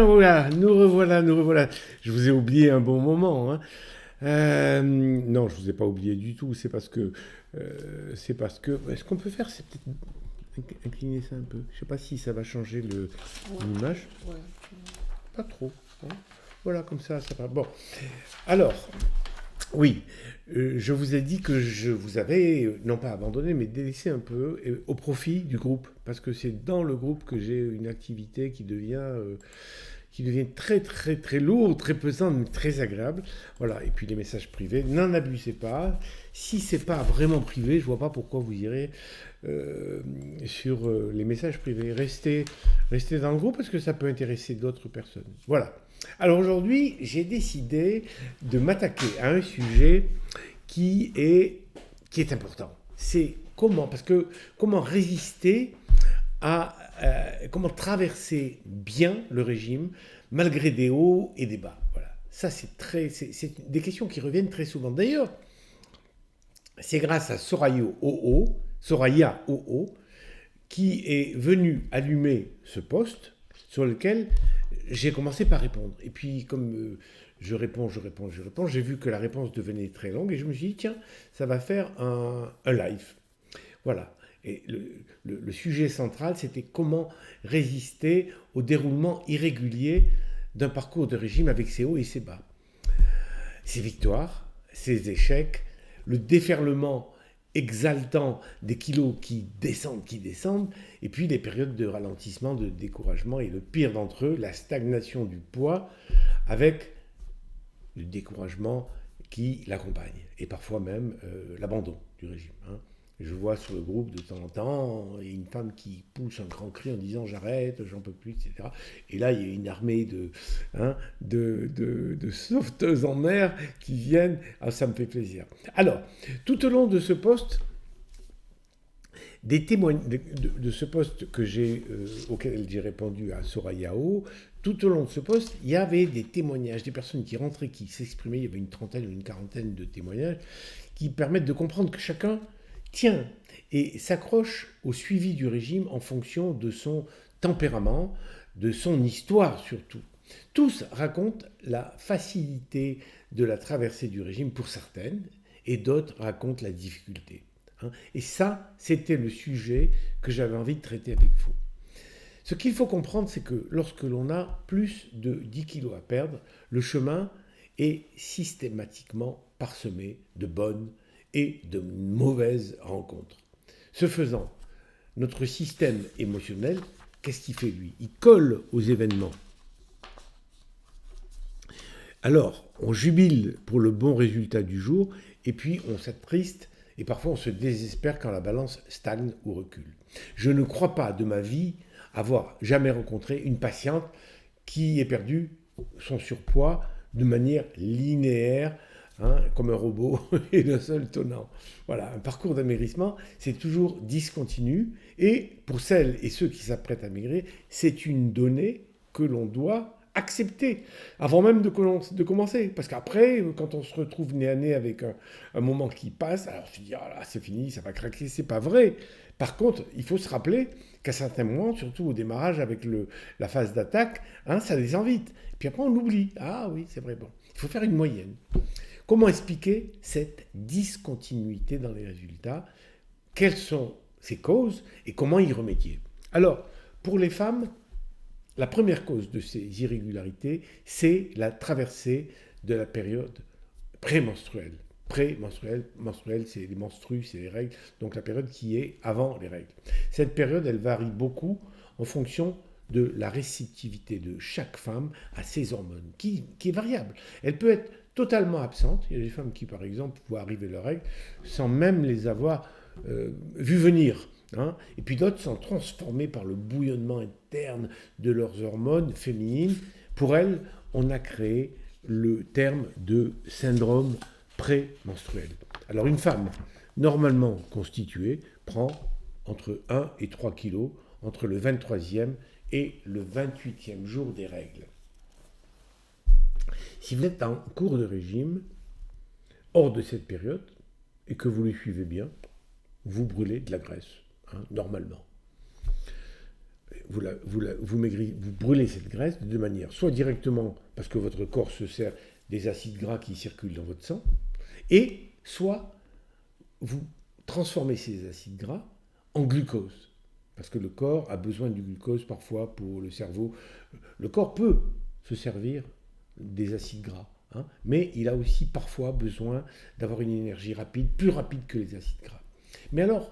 Voilà, nous revoilà, nous revoilà. Je vous ai oublié un bon moment, hein. Non, je vous ai pas oublié du tout. C'est parce que. Ce qu'on peut faire, c'est peut-être incliner ça un peu. Je sais pas si ça va changer Ouais, l'image. ouais. Pas trop, hein. Voilà, comme ça va. Bon, alors, oui, je vous ai dit que je vous avais, non pas abandonné, mais délaissé un peu au profit du groupe. Parce que c'est dans le groupe que j'ai une activité qui devient très très très lourde, très pesante, mais très agréable. Voilà. Et puis les messages privés, n'en abusez pas. Si c'est pas vraiment privé, je vois pas pourquoi vous irez euh, sur les messages privés. Restez dans le groupe parce que ça peut intéresser d'autres personnes. Voilà. Alors aujourd'hui, j'ai décidé de m'attaquer à un sujet qui est, qui est important. C'est comment résister comment traverser bien le régime malgré des hauts et des bas. Voilà. Ça, c'est des questions qui reviennent très souvent. D'ailleurs, c'est grâce à Soraya OO, qui est venu allumer ce poste sur lequel j'ai commencé par répondre. Et puis, comme je réponds, j'ai vu que la réponse devenait très longue et je me suis dit, tiens, ça va faire un live. Voilà. Et le sujet central, c'était comment résister au déroulement irrégulier d'un parcours de régime avec ses hauts et ses bas. Ses victoires, ses échecs, le déferlement exaltant des kilos qui descendent, et puis les périodes de ralentissement, de découragement, et le pire d'entre eux, la stagnation du poids, avec le découragement qui l'accompagne, et parfois même l'abandon du régime, hein. Je vois sur le groupe de temps en temps une femme qui pousse un grand cri en disant j'arrête, j'en peux plus, etc. Et là, il y a une armée de sauveteuses en mer qui viennent. Ah, ça me fait plaisir. Alors, tout au long de ce poste, de ce poste auquel j'ai répondu à Sorayao, tout au long de ce poste, il y avait des témoignages, des personnes qui rentraient, qui s'exprimaient. Il y avait une trentaine ou une quarantaine de témoignages qui permettent de comprendre que chacun tient et s'accroche au suivi du régime en fonction de son tempérament, de son histoire surtout. Tous racontent la facilité de la traversée du régime pour certaines, et d'autres racontent la difficulté, hein. Et ça, c'était le sujet que j'avais envie de traiter avec vous. Ce qu'il faut comprendre, c'est que lorsque l'on a plus de 10 kilos à perdre, le chemin est systématiquement parsemé de bonnes et de mauvaises rencontres. Ce faisant, notre système émotionnel, qu'est-ce qu'il fait lui? Il colle aux événements. Alors, on jubile pour le bon résultat du jour, et puis on s'attriste, et parfois on se désespère quand la balance stagne ou recule. Je ne crois pas de ma vie avoir jamais rencontré une patiente qui ait perdu son surpoids de manière linéaire, hein, comme un robot et d'un seul tenant. Voilà, un parcours d'amaigrissement, c'est toujours discontinu, et pour celles et ceux qui s'apprêtent à maigrir, c'est une donnée que l'on doit accepter avant même de commencer. Parce qu'après, quand on se retrouve nez à nez avec un moment qui passe, alors tu dis, ah là, c'est fini, ça va craquer, c'est pas vrai. Par contre, il faut se rappeler qu'à certains moments, surtout au démarrage avec la phase d'attaque, hein, ça descend vite. Puis après, on oublie. Ah oui, c'est vrai, bon. Il faut faire une moyenne. Comment expliquer cette discontinuité dans les résultats? Quelles sont ses causes et comment y remédier? Alors, pour les femmes, la première cause de ces irrégularités, c'est la traversée de la période prémenstruelle. Menstruelle, c'est les menstrues, c'est les règles, donc la période qui est avant les règles. Cette période, elle varie beaucoup en fonction de la réceptivité de chaque femme à ses hormones, qui est variable. Elle peut être totalement absente. Il y a des femmes qui, par exemple, voient arriver leurs règles sans même les avoir vues venir, hein. Et puis d'autres sont transformées par le bouillonnement interne de leurs hormones féminines. Pour elles, on a créé le terme de syndrome prémenstruel. Alors une femme normalement constituée prend entre 1 et 3 kilos entre le 23e et le 28e jour des règles. Si vous êtes en cours de régime, hors de cette période, et que vous le suivez bien, vous brûlez de la graisse, hein, normalement. vous brûlez cette graisse de deux manières. Soit directement parce que votre corps se sert des acides gras qui circulent dans votre sang, et soit vous transformez ces acides gras en glucose. Parce que le corps a besoin du glucose parfois pour le cerveau. Le corps peut se servir des acides gras, hein, mais il a aussi parfois besoin d'avoir une énergie rapide, plus rapide que les acides gras. Mais alors,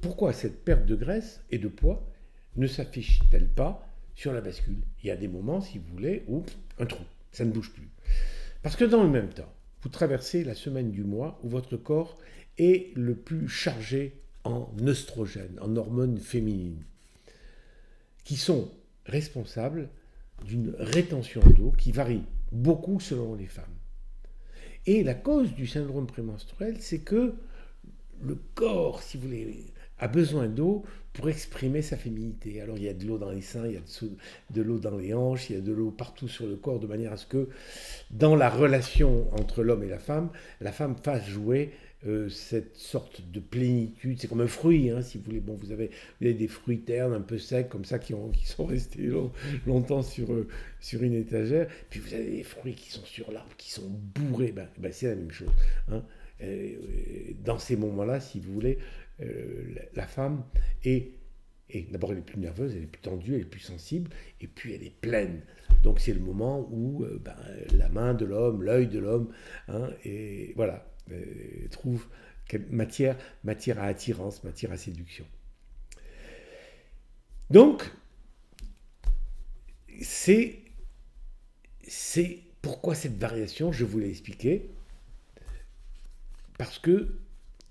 pourquoi cette perte de graisse et de poids ne s'affiche-t-elle pas sur la bascule? Il y a des moments, si vous voulez, où un trou, ça ne bouge plus. Parce que dans le même temps, vous traversez la semaine du mois où votre corps est le plus chargé en œstrogènes, en hormones féminines, qui sont responsables d'une rétention d'eau qui varie beaucoup selon les femmes. Et la cause du syndrome prémenstruel, c'est que le corps, si vous voulez, a besoin d'eau pour exprimer sa féminité. Alors il y a de l'eau dans les seins, il y a de l'eau dans les hanches, il y a de l'eau partout sur le corps, de manière à ce que dans la relation entre l'homme et la femme fasse jouer cette sorte de plénitude. C'est comme un fruit, hein, si vous voulez. Bon, vous avez des fruits ternes, un peu secs, comme ça, qui sont restés longtemps sur une étagère. Puis vous avez des fruits qui sont sur l'arbre, qui sont bourrés. C'est la même chose, hein. Dans ces moments-là, si vous voulez, la femme est d'abord, elle est plus nerveuse, elle est plus tendue, elle est plus sensible, et puis elle est pleine. Donc c'est le moment où la main de l'homme, l'œil de l'homme, hein, et voilà, trouve matière à attirance, matière à séduction. Donc, c'est pourquoi cette variation, je vous l'ai expliqué, parce que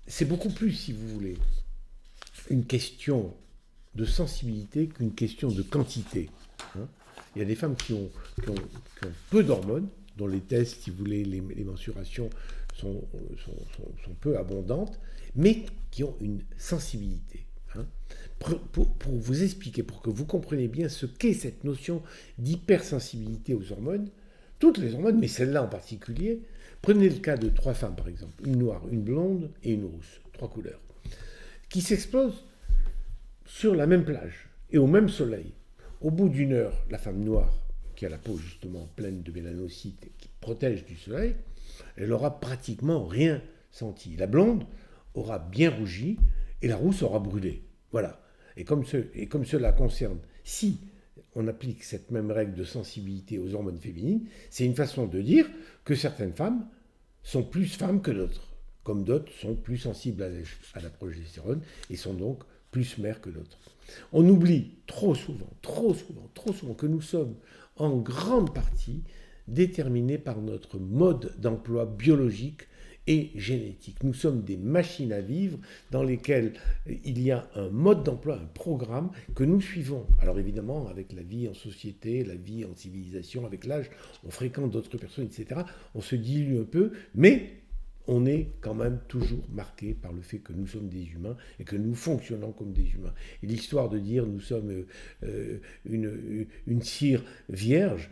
c'est beaucoup plus, si vous voulez, une question de sensibilité qu'une question de quantité, hein. Il y a des femmes qui ont peu d'hormones, dont les tests, si vous voulez, les mensurations sont peu abondantes, mais qui ont une sensibilité, hein. Pour vous expliquer, pour que vous compreniez bien ce qu'est cette notion d'hypersensibilité aux hormones, toutes les hormones, mais celle-là en particulier, prenez le cas de 3 femmes, par exemple, une noire, une blonde et une rousse, 3 couleurs, qui s'explosent sur la même plage et au même soleil. Au bout d'une heure, la femme noire, qui a la peau justement pleine de mélanocytes et qui protège du soleil, elle aura pratiquement rien senti. La blonde aura bien rougi et la rousse aura brûlé. Voilà. Et comme cela concerne, si on applique cette même règle de sensibilité aux hormones féminines, c'est une façon de dire que certaines femmes sont plus femmes que d'autres, comme d'autres sont plus sensibles à la progestérone et sont donc plus mères que d'autres. On oublie trop souvent que nous sommes en grande partie déterminés par notre mode d'emploi biologique et génétique. Nous sommes des machines à vivre dans lesquelles il y a un mode d'emploi, un programme que nous suivons. Alors évidemment, avec la vie en société, la vie en civilisation, avec l'âge, on fréquente d'autres personnes, etc. On se dilue un peu, mais on est quand même toujours marqué par le fait que nous sommes des humains et que nous fonctionnons comme des humains. Et l'histoire de dire nous sommes une cire vierge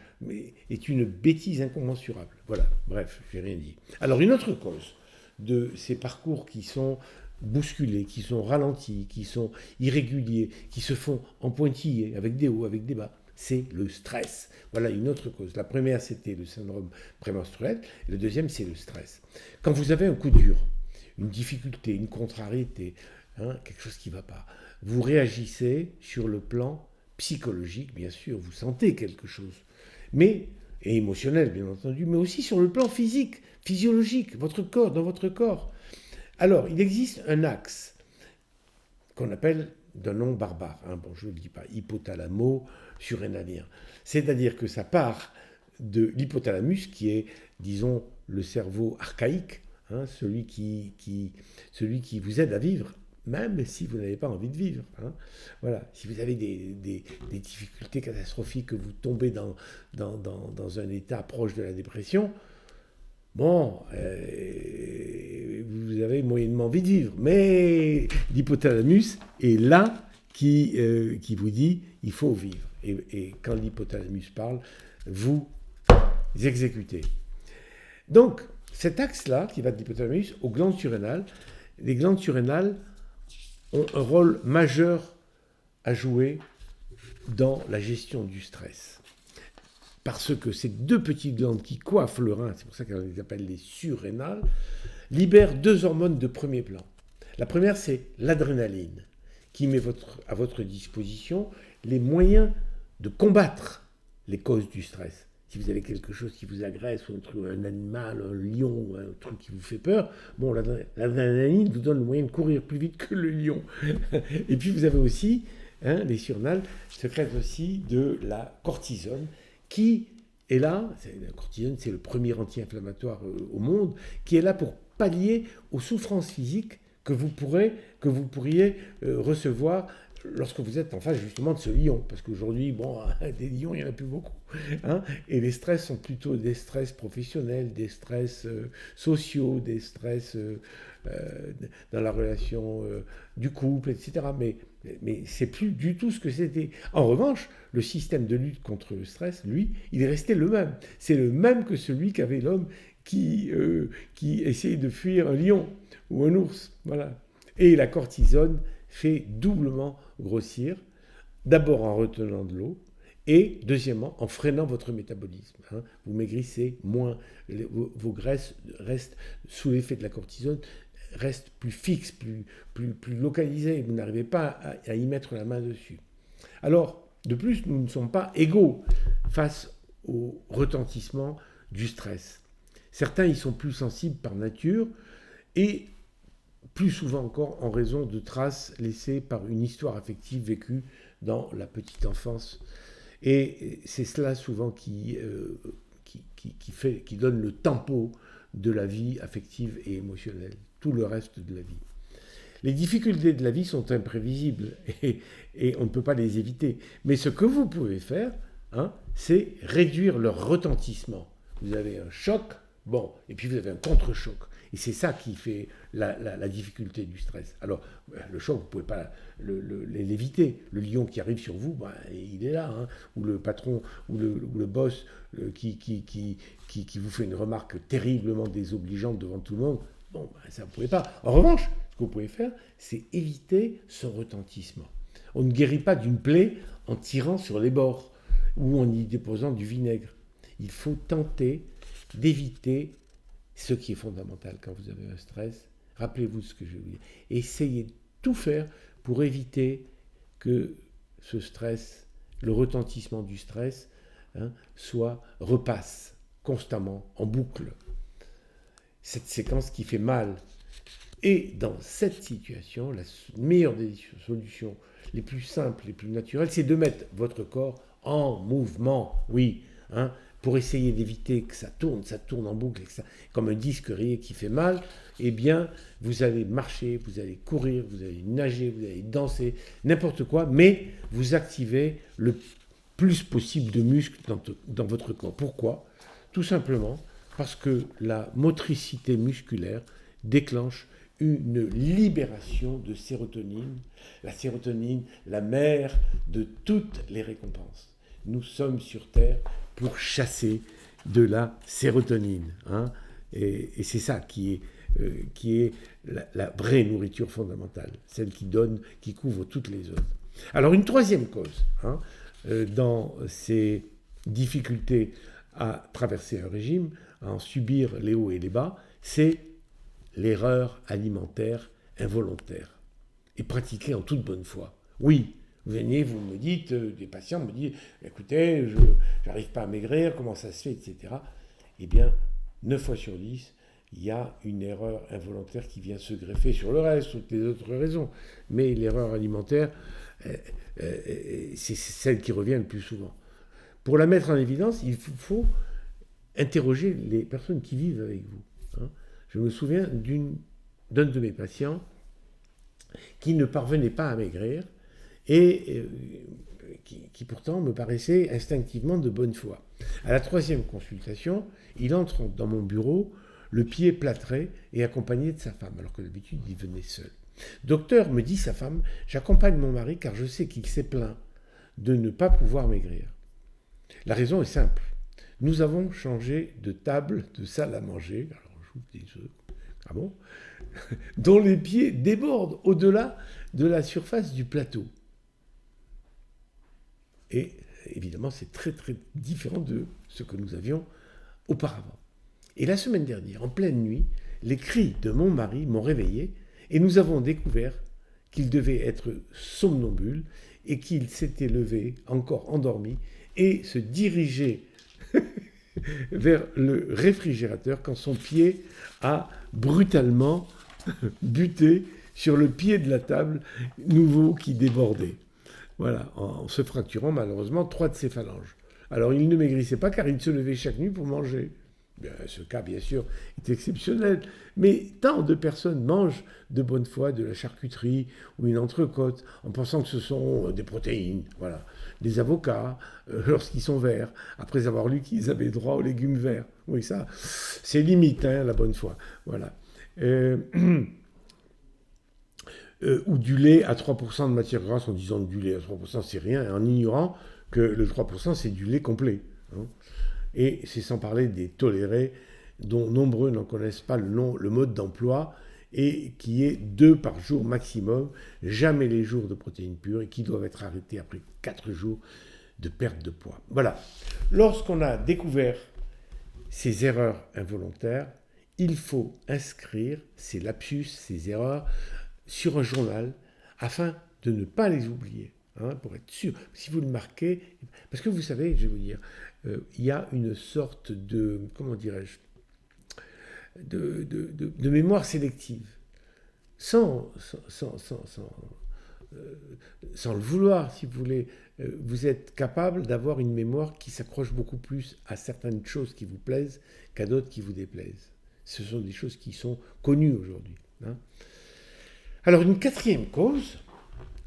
est une bêtise incommensurable. Voilà, bref, j'ai rien dit. Alors une autre cause de ces parcours qui sont bousculés, qui sont ralentis, qui sont irréguliers, qui se font en pointillés, avec des hauts, avec des bas, c'est le stress. Voilà une autre cause. La première, c'était le syndrome prémenstruel. Et le deuxième, c'est le stress. Quand vous avez un coup dur, une difficulté, une contrariété, hein, quelque chose qui ne va pas, vous réagissez sur le plan psychologique, bien sûr, vous sentez quelque chose, et émotionnel, bien entendu, mais aussi sur le plan physique, physiologique, votre corps, dans votre corps. Alors, il existe un axe qu'on appelle d'un nom barbare, hein, bon, je ne le dis pas, hypothalamo-surrénalien. C'est-à-dire que ça part de l'hypothalamus, qui est, disons, le cerveau archaïque, hein, celui qui vous aide à vivre, même si vous n'avez pas envie de vivre, hein. Voilà. Si vous avez des difficultés catastrophiques, que vous tombez dans un état proche de la dépression, bon, vous avez moyennement envie de vivre. Mais l'hypothalamus est là qui vous dit il faut vivre. Et quand l'hypothalamus parle, vous exécutez. Donc, cet axe-là, qui va de l'hypothalamus aux glandes surrénales, les glandes surrénales ont un rôle majeur à jouer dans la gestion du stress. Parce que ces deux petites glandes qui coiffent le rein, c'est pour ça qu'on les appelle les surrénales, libèrent deux hormones de premier plan. La première, c'est l'adrénaline, qui met à votre disposition les moyens de combattre les causes du stress. Si vous avez quelque chose qui vous agresse, ou un animal, un lion, un truc qui vous fait peur, bon, l'adrénaline vous donne le moyen de courir plus vite que le lion. Et puis vous avez aussi, les surrénales sécrètent aussi de la cortisone, qui est là, la cortisone c'est le premier anti-inflammatoire au monde, qui est là pour pallier aux souffrances physiques que vous pourriez recevoir lorsque vous êtes en face justement de ce lion. Parce qu'aujourd'hui, bon, des lions, il n'y en a plus beaucoup. Et les stress sont plutôt des stress professionnels, des stress sociaux, des stress dans la relation du couple, etc. Mais c'est plus du tout ce que c'était. En revanche, le système de lutte contre le stress, lui, il est resté le même. C'est le même que celui qu'avait l'homme qui essayait de fuir un lion ou un ours. Voilà. Et la cortisone fait doublement grossir, d'abord en retenant de l'eau, et deuxièmement en freinant votre métabolisme. Vous maigrissez moins, vos graisses restent sous l'effet de la cortisone, restent plus fixes, plus localisées, vous n'arrivez pas à y mettre la main dessus. Alors, de plus, nous ne sommes pas égaux face au retentissement du stress. Certains y sont plus sensibles par nature, et plus souvent encore en raison de traces laissées par une histoire affective vécue dans la petite enfance. Et c'est cela souvent qui donne le tempo de la vie affective et émotionnelle, tout le reste de la vie. Les difficultés de la vie sont imprévisibles et on ne peut pas les éviter. Mais ce que vous pouvez faire, c'est réduire leur retentissement. Vous avez un choc, bon, et puis vous avez un contre-choc. Et c'est ça qui fait la difficulté du stress. Alors, le choc, vous ne pouvez pas l'éviter. Le lion qui arrive sur vous, il est là. Ou le patron, ou le boss qui vous fait une remarque terriblement désobligeante devant tout le monde. Bon, ça, vous ne pouvez pas. En revanche, ce que vous pouvez faire, c'est éviter son retentissement. On ne guérit pas d'une plaie en tirant sur les bords ou en y déposant du vinaigre. Il faut tenter d'éviter ce qui est fondamental quand vous avez un stress. Rappelez-vous ce que je vais vous dire. Essayez de tout faire pour éviter que ce stress, le retentissement du stress, repasse constamment en boucle. Cette séquence qui fait mal. Et dans cette situation, la meilleure des solutions, les plus simples, les plus naturelles, c'est de mettre votre corps en mouvement. Oui, pour essayer d'éviter que ça tourne en boucle, comme un disque rayé qui fait mal, eh bien, vous allez marcher, vous allez courir, vous allez nager, vous allez danser, n'importe quoi, mais vous activez le plus possible de muscles dans votre corps. Pourquoi ? Tout simplement parce que la motricité musculaire déclenche une libération de sérotonine. La sérotonine, la mère de toutes les récompenses. Nous sommes sur Terre pour chasser de la sérotonine. Et c'est ça qui est la vraie nourriture fondamentale, celle qui couvre toutes les autres. Alors une troisième cause dans ces difficultés à traverser un régime, à en subir les hauts et les bas, c'est l'erreur alimentaire involontaire et pratiquée en toute bonne foi. Oui, vous me dites, des patients me disent, écoutez, je n'arrive pas à maigrir, comment ça se fait, etc. Eh bien, 9 fois sur 10, il y a une erreur involontaire qui vient se greffer sur le reste, toutes les autres raisons. Mais l'erreur alimentaire, c'est celle qui revient le plus souvent. Pour la mettre en évidence, il faut interroger les personnes qui vivent avec vous. Je me souviens d'un de mes patients qui ne parvenait pas à maigrir et qui pourtant me paraissait instinctivement de bonne foi. À la 3e consultation, il entre dans mon bureau, le pied plâtré et accompagné de sa femme, alors que d'habitude il venait seul. Docteur, me dit sa femme, j'accompagne mon mari car je sais qu'il s'est plaint de ne pas pouvoir maigrir. La raison est simple. Nous avons changé de table, de salle à manger, alors j'ouvre des œufs, ah bon, dont les pieds débordent au-delà de la surface du plateau. Et évidemment, c'est très très différent de ce que nous avions auparavant. Et la semaine dernière, en pleine nuit, les cris de mon mari m'ont réveillé et nous avons découvert qu'il devait être somnambule et qu'il s'était levé, encore endormi, et se dirigeait vers le réfrigérateur quand son pied a brutalement buté sur le pied de la table nouveau qui débordait. Voilà, en se fracturant malheureusement 3 de ses phalanges. Alors il ne maigrissait pas car il se levait chaque nuit pour manger. Bien, ce cas, bien sûr, est exceptionnel. Mais tant de personnes mangent de bonne foi de la charcuterie ou une entrecôte en pensant que ce sont des protéines, voilà, des avocats lorsqu'ils sont verts, après avoir lu qu'ils avaient droit aux légumes verts. Oui, ça, c'est limite, hein, la bonne foi. Voilà. Ou du lait à 3% de matière grasse en disant que du lait à 3% c'est rien, en ignorant que le 3% c'est du lait complet. Hein. Et c'est sans parler des tolérés, dont nombreux n'en connaissent pas le mode d'emploi, et qui est 2 par jour maximum, jamais les jours de protéines pures, et qui doivent être arrêtés après 4 jours de perte de poids. Voilà. Lorsqu'on a découvert ces erreurs involontaires, il faut inscrire ces lapsus, ces erreurs, sur un journal, afin de ne pas les oublier. Hein, pour être sûr, si vous le marquez, parce que vous savez, je vais vous dire, il y a une sorte de, comment dirais-je, de mémoire sélective. Sans le vouloir, si vous voulez, vous êtes capable d'avoir une mémoire qui s'accroche beaucoup plus à certaines choses qui vous plaisent qu'à d'autres qui vous déplaisent. Ce sont des choses qui sont connues aujourd'hui. Hein. Alors, une quatrième cause,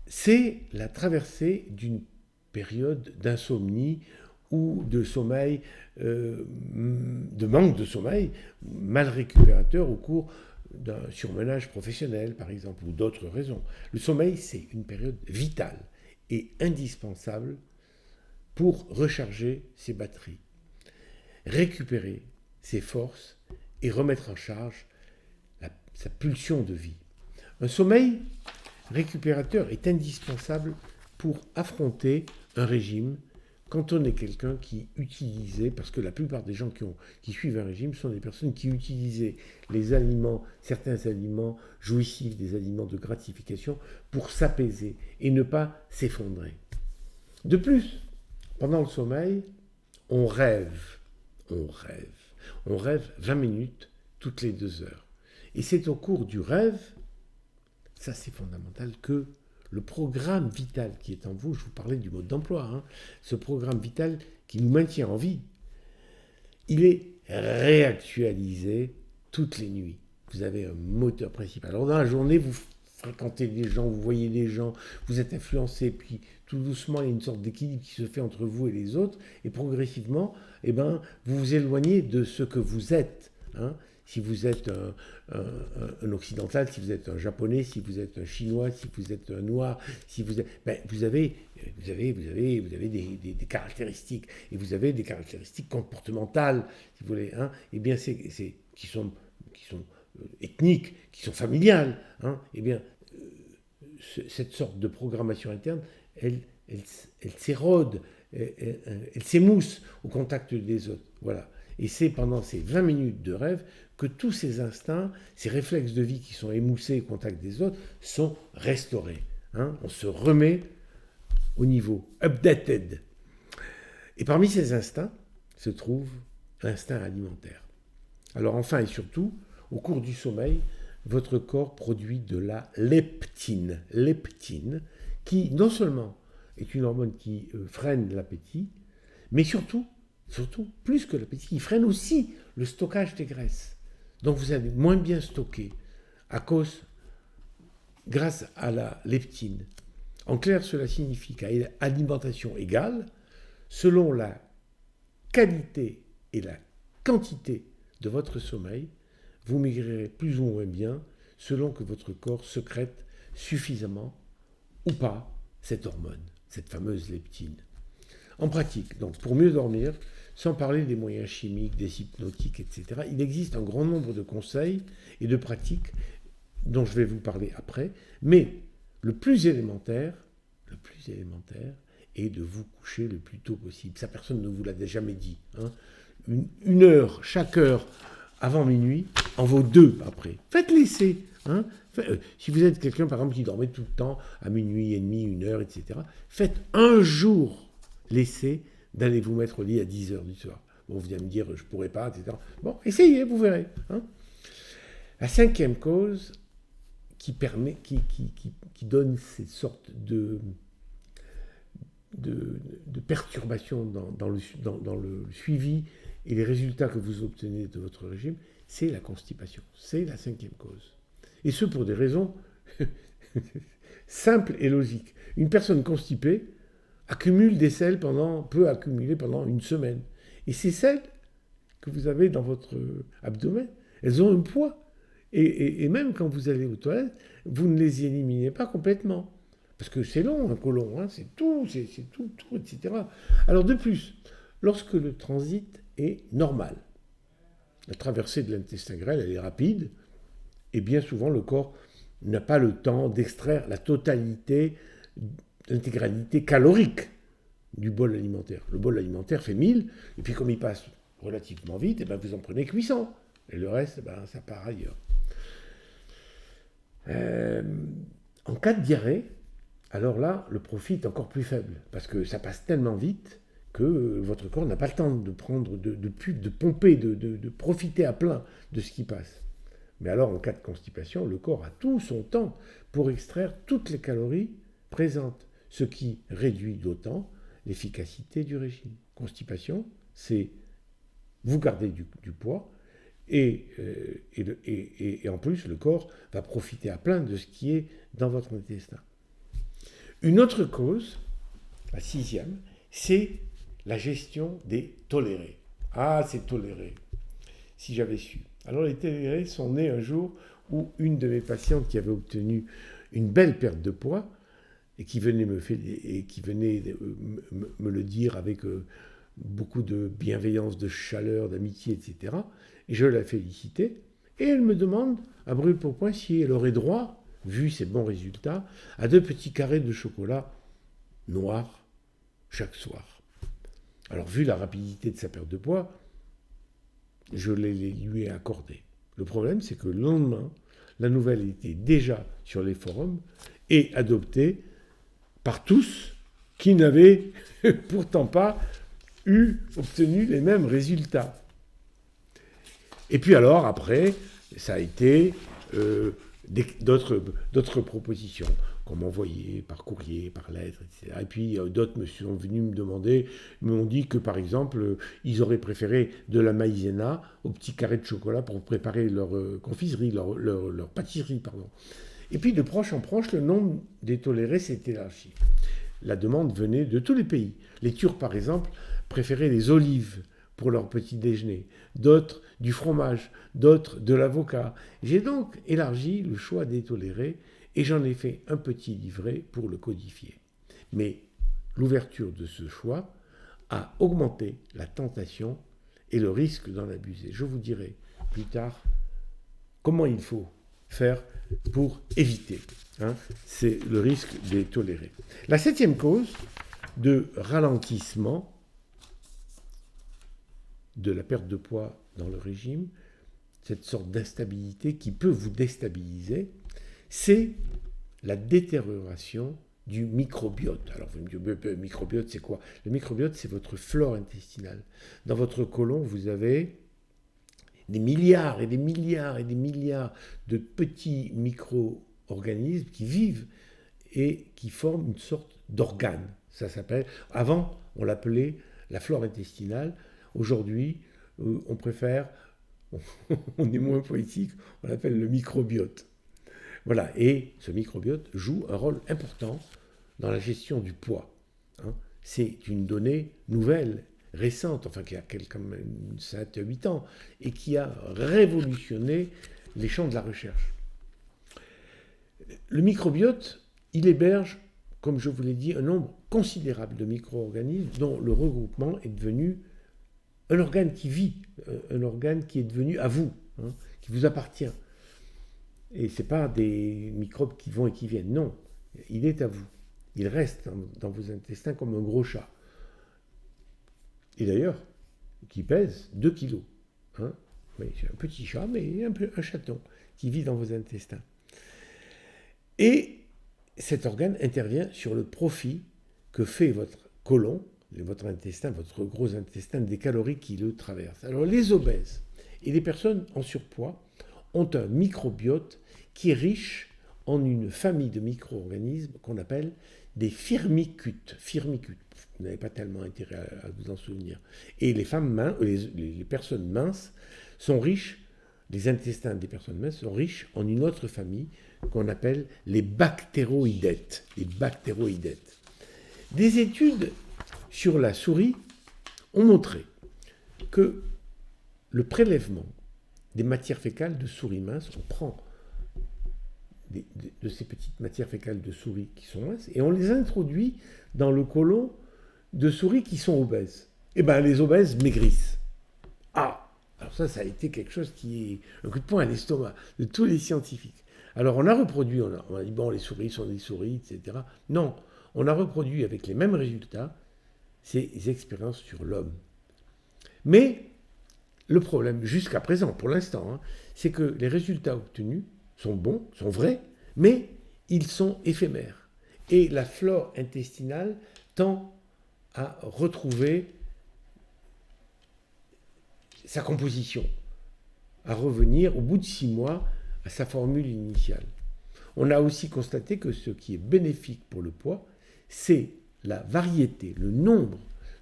c'est la traversée d'une période d'insomnie ou de sommeil, de manque de sommeil mal récupérateur au cours d'un surmenage professionnel, par exemple, ou d'autres raisons. Le sommeil, c'est une période vitale et indispensable pour recharger ses batteries, récupérer ses forces et remettre en charge sa pulsion de vie. Un sommeil récupérateur est indispensable pour affronter un régime quand on est quelqu'un qui utilisait, parce que la plupart des gens qui suivent un régime sont des personnes qui utilisaient les aliments, certains aliments jouissifs, des aliments de gratification, pour s'apaiser et ne pas s'effondrer. De plus, pendant le sommeil, on rêve. On rêve 20 minutes toutes les 2 heures. Et c'est au cours du rêve, ça c'est fondamental, que le programme vital qui est en vous, je vous parlais du mode d'emploi, hein, ce programme vital qui nous maintient en vie, il est réactualisé toutes les nuits. Vous avez un moteur principal. Alors dans la journée, vous fréquentez des gens, vous voyez des gens, vous êtes influencé, puis tout doucement, il y a une sorte d'équilibre qui se fait entre vous et les autres, et progressivement, vous vous éloignez de ce que vous êtes. Hein. Si vous êtes un occidental, si vous êtes un japonais, si vous êtes un chinois, si vous êtes un noir, si vous êtes, vous avez des caractéristiques, et vous avez des caractéristiques comportementales, si vous voulez, hein, et bien qui sont ethniques, qui sont familiales, hein, et bien cette sorte de programmation interne, elle s'érode, elle s'émousse au contact des autres, voilà. Et c'est pendant ces 20 minutes de rêve que tous ces instincts, ces réflexes de vie qui sont émoussés au contact des autres, sont restaurés. Hein. On se remet au niveau updated. Et parmi ces instincts se trouve l'instinct alimentaire. Alors enfin et surtout, au cours du sommeil, votre corps produit de la leptine. Leptine, qui non seulement est une hormone qui freine l'appétit, mais surtout, plus que l'appétit, qui freine aussi le stockage des graisses. Donc vous allez moins bien stocker grâce à la leptine. En clair, cela signifie qu'à alimentation égale, selon la qualité et la quantité de votre sommeil, vous maigrirez plus ou moins bien selon que votre corps sécrète suffisamment ou pas cette hormone, cette fameuse leptine. En pratique, donc pour mieux dormir, sans parler des moyens chimiques, des hypnotiques, etc., il existe un grand nombre de conseils et de pratiques dont je vais vous parler après, mais le plus élémentaire est de vous coucher le plus tôt possible. Ça, personne ne vous l'a jamais dit. Hein. Une heure, chaque heure, avant minuit, en vaut 2 après. Faites l'essai. Hein. Si vous êtes quelqu'un, par exemple, qui dormait tout le temps, à minuit et demi, 1 heure, etc., faites un jour l'essai d'aller vous mettre au lit à 10 heures du soir. Bon, vous allez me dire, je ne pourrais pas, etc. Bon, essayez, vous verrez. Hein. La 5e cause qui donne cette sorte de perturbation dans le suivi et les résultats que vous obtenez de votre régime, c'est la constipation. C'est la 5e cause. Et ce, pour des raisons simples et logiques. Une personne constipée accumule des selles peut accumuler pendant 1 semaine. Et ces selles que vous avez dans votre abdomen, elles ont un poids. Et même quand vous allez aux toilettes, vous ne les éliminez pas complètement. Parce que c'est long, un côlon, hein, c'est tout, etc. Alors de plus, lorsque le transit est normal, la traversée de l'intestin grêle, elle est rapide, et bien souvent le corps n'a pas le temps d'extraire la totalité, l'intégralité calorique du bol alimentaire. Le bol alimentaire fait 1000, et puis comme il passe relativement vite, vous en prenez que 800. Et le reste, ça part ailleurs. En cas de diarrhée, alors là, le profit est encore plus faible, parce que ça passe tellement vite que votre corps n'a pas le temps de prendre, de pomper, de profiter à plein de ce qui passe. Mais alors, en cas de constipation, le corps a tout son temps pour extraire toutes les calories présentes, ce qui réduit d'autant l'efficacité du régime. Constipation, c'est vous gardez du poids, et en plus, le corps va profiter à plein de ce qui est dans votre intestin. Une autre cause, la 6e, c'est la gestion des tolérés. Ah, c'est toléré. Si j'avais su. Alors, les tolérés sont nés un jour où une de mes patientes qui avait obtenu une belle perte de poids et qui venait me le dire avec beaucoup de bienveillance, de chaleur, d'amitié, etc. Et je la félicitais. Et elle me demande, à brûle-pourpoint, si elle aurait droit, vu ses bons résultats, à 2 petits carrés de chocolat noir chaque soir. Alors, vu la rapidité de sa perte de poids, je les lui ai accordés. Le problème, c'est que le lendemain, la nouvelle était déjà sur les forums et adoptée par tous qui n'avaient pourtant pas obtenu les mêmes résultats. Et puis alors, après, ça a été d'autres propositions qu'on m'envoyait par courrier, par lettre, etc. Et puis d'autres me sont venus me demander, m'ont dit que par exemple, ils auraient préféré de la maïzena au petit carré de chocolat pour préparer leur confiserie, leur pâtisserie, pardon. Et puis de proche en proche, le nombre des tolérés s'est élargi. La demande venait de tous les pays. Les Turcs, par exemple, préféraient les olives pour leur petit déjeuner, d'autres du fromage, d'autres de l'avocat. J'ai donc élargi le choix des tolérés et j'en ai fait un petit livret pour le codifier. Mais l'ouverture de ce choix a augmenté la tentation et le risque d'en abuser. Je vous dirai plus tard comment il faut faire pour éviter. C'est le risque des tolérés. La 7e cause de ralentissement de la perte de poids dans le régime, cette sorte d'instabilité qui peut vous déstabiliser, c'est la détérioration du microbiote. Alors vous me dites, le microbiote c'est quoi? Le microbiote c'est votre flore intestinale. Dans votre côlon, vous avez des milliards et des milliards et des milliards de petits micro-organismes qui vivent et qui forment une sorte d'organe. Ça s'appelle, avant on l'appelait la flore intestinale. Aujourd'hui, on préfère, on est moins poétique, on l'appelle le microbiote. Voilà, et ce microbiote joue un rôle important dans la gestion du poids. C'est une donnée nouvelle, récente, enfin qui a 7-8 ans, et qui a révolutionné les champs de la recherche. Le microbiote, il héberge, comme je vous l'ai dit, un nombre considérable de micro-organismes dont le regroupement est devenu un organe qui vit, un organe qui est devenu à vous, qui vous appartient. Et ce n'est pas des microbes qui vont et qui viennent, non, il est à vous. il reste dans vos intestins comme un gros chat. Et d'ailleurs, qui pèse 2 kilos. Hein. Oui, c'est un petit chat, mais un chaton qui vit dans vos intestins. Et cet organe intervient sur le profit que fait votre côlon, votre intestin, votre gros intestin, des calories qui le traversent. Alors les obèses et les personnes en surpoids ont un microbiote qui est riche en une famille de micro-organismes qu'on appelle des firmicutes. Firmicutes, vous n'avez pas tellement intérêt à vous en souvenir. Et les femmes minces, les personnes minces sont riches, les intestins des personnes minces sont riches en une autre famille qu'on appelle les bactéroïdètes. Les bactéroïdètes. Des études sur la souris ont montré que le prélèvement des matières fécales de souris minces, on prend de ces petites matières fécales de souris qui sont minces et on les introduit dans le côlon de souris qui sont obèses. Et bien les obèses maigrissent. Ah, alors ça a été quelque chose qui est un coup de poing à l'estomac de tous les scientifiques. Alors on a reproduit, on a dit bon les souris sont des souris, etc. Non, on a reproduit avec les mêmes résultats ces expériences sur l'homme. Mais le problème, jusqu'à présent, pour l'instant, c'est que les résultats obtenus sont bons, sont vrais, mais ils sont éphémères. Et la flore intestinale tend à retrouver sa composition, à revenir au bout de 6 mois à sa formule initiale. On a aussi constaté que ce qui est bénéfique pour le poids, c'est la variété, le nombre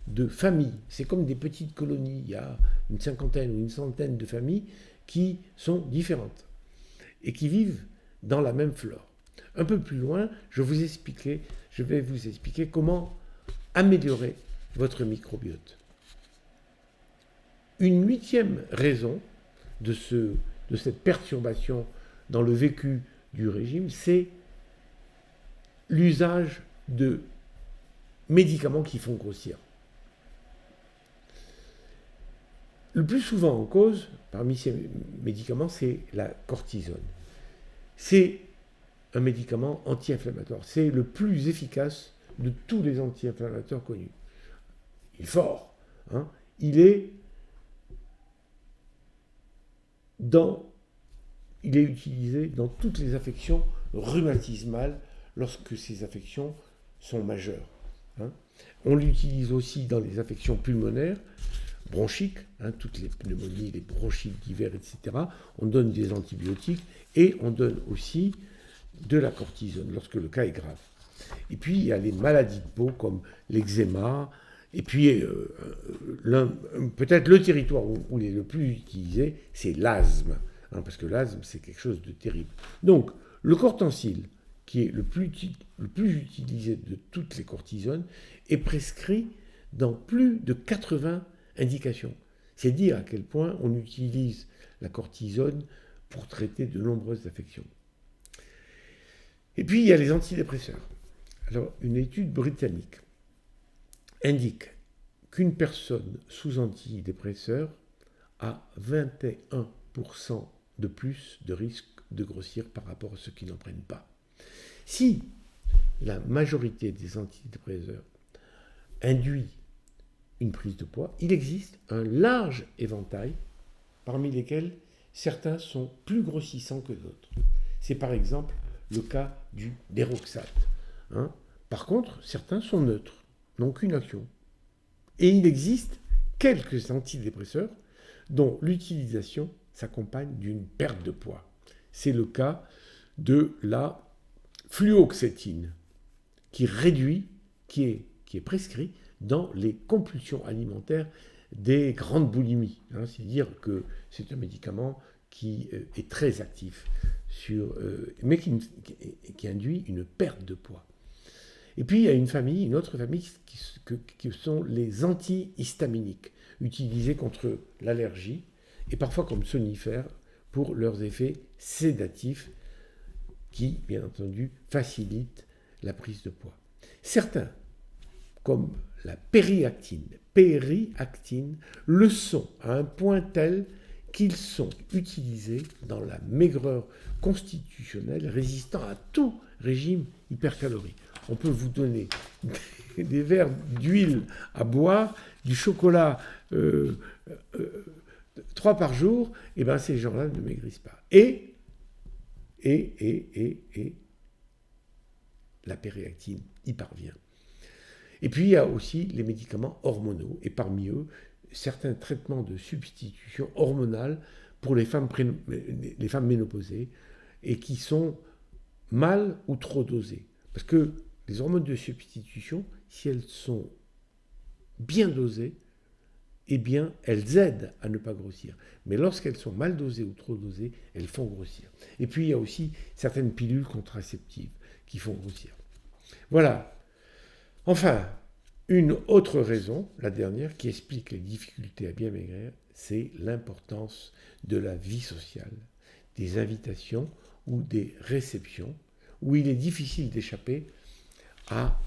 de familles. C'est comme des petites colonies. Il y a une 50aine ou une 100aine de familles qui sont différentes et qui vivent dans la même flore. Un peu plus loin, je vais vous expliquer comment améliorer votre microbiote. Une 8e raison de cette perturbation dans le vécu du régime, c'est l'usage de médicaments qui font grossir. Le plus souvent en cause, parmi ces médicaments, c'est la cortisone. C'est un médicament anti-inflammatoire. C'est le plus efficace de tous les anti-inflammatoires connus. Il est fort. Il est utilisé dans toutes les affections rhumatismales lorsque ces affections sont majeures. On l'utilise aussi dans les affections pulmonaires, bronchiques, toutes les pneumonies, les bronchites d'hiver, etc. On donne des antibiotiques et on donne aussi de la cortisone lorsque le cas est grave. Et puis il y a les maladies de peau comme l'eczéma, et puis peut-être le territoire où il est le plus utilisé, c'est l'asthme, parce que l'asthme c'est quelque chose de terrible. Donc le cortensil, qui est le plus utilisé de toutes les cortisones, est prescrit dans plus de 80 indications. C'est dire à quel point on utilise la cortisone pour traiter de nombreuses affections. Et puis il y a les antidépresseurs. Alors une étude britannique indique qu'une personne sous antidépresseur a 21% de plus de risque de grossir par rapport à ceux qui n'en prennent pas. Si la majorité des antidépresseurs induit une prise de poids, il existe un large éventail parmi lesquels certains sont plus grossissants que d'autres. C'est par exemple le cas du déroxate. Par contre, certains sont neutres, n'ont qu'une action. Et il existe quelques antidépresseurs dont l'utilisation s'accompagne d'une perte de poids. C'est le cas de la fluoxétine, qui est prescrit dans les compulsions alimentaires des grandes boulimies. C'est-à-dire que c'est un médicament qui est très actif, mais qui induit une perte de poids. Et puis il y a une autre famille qui sont les antihistaminiques, utilisés contre l'allergie et parfois comme somnifères pour leurs effets sédatifs qui, bien entendu, facilitent la prise de poids. Certains, comme la périactine, le sont à un point tel qu'ils sont utilisés dans la maigreur constitutionnelle résistant à tout régime hypercalorique. on peut vous donner des verres d'huile à boire, du chocolat 3 par jour, et bien ces gens-là ne maigrissent pas. Et la péréactine y parvient. Et puis il y a aussi les médicaments hormonaux, et parmi eux, certains traitements de substitution hormonale pour les femmes ménopausées, et qui sont mal ou trop dosées. Parce que les hormones de substitution, si elles sont bien dosées, eh bien, elles aident à ne pas grossir. Mais lorsqu'elles sont mal dosées ou trop dosées, elles font grossir. Et puis, il y a aussi certaines pilules contraceptives qui font grossir. Voilà. Enfin, une autre raison, la dernière, qui explique les difficultés à bien maigrir, c'est l'importance de la vie sociale, des invitations ou des réceptions, où il est difficile d'échapper à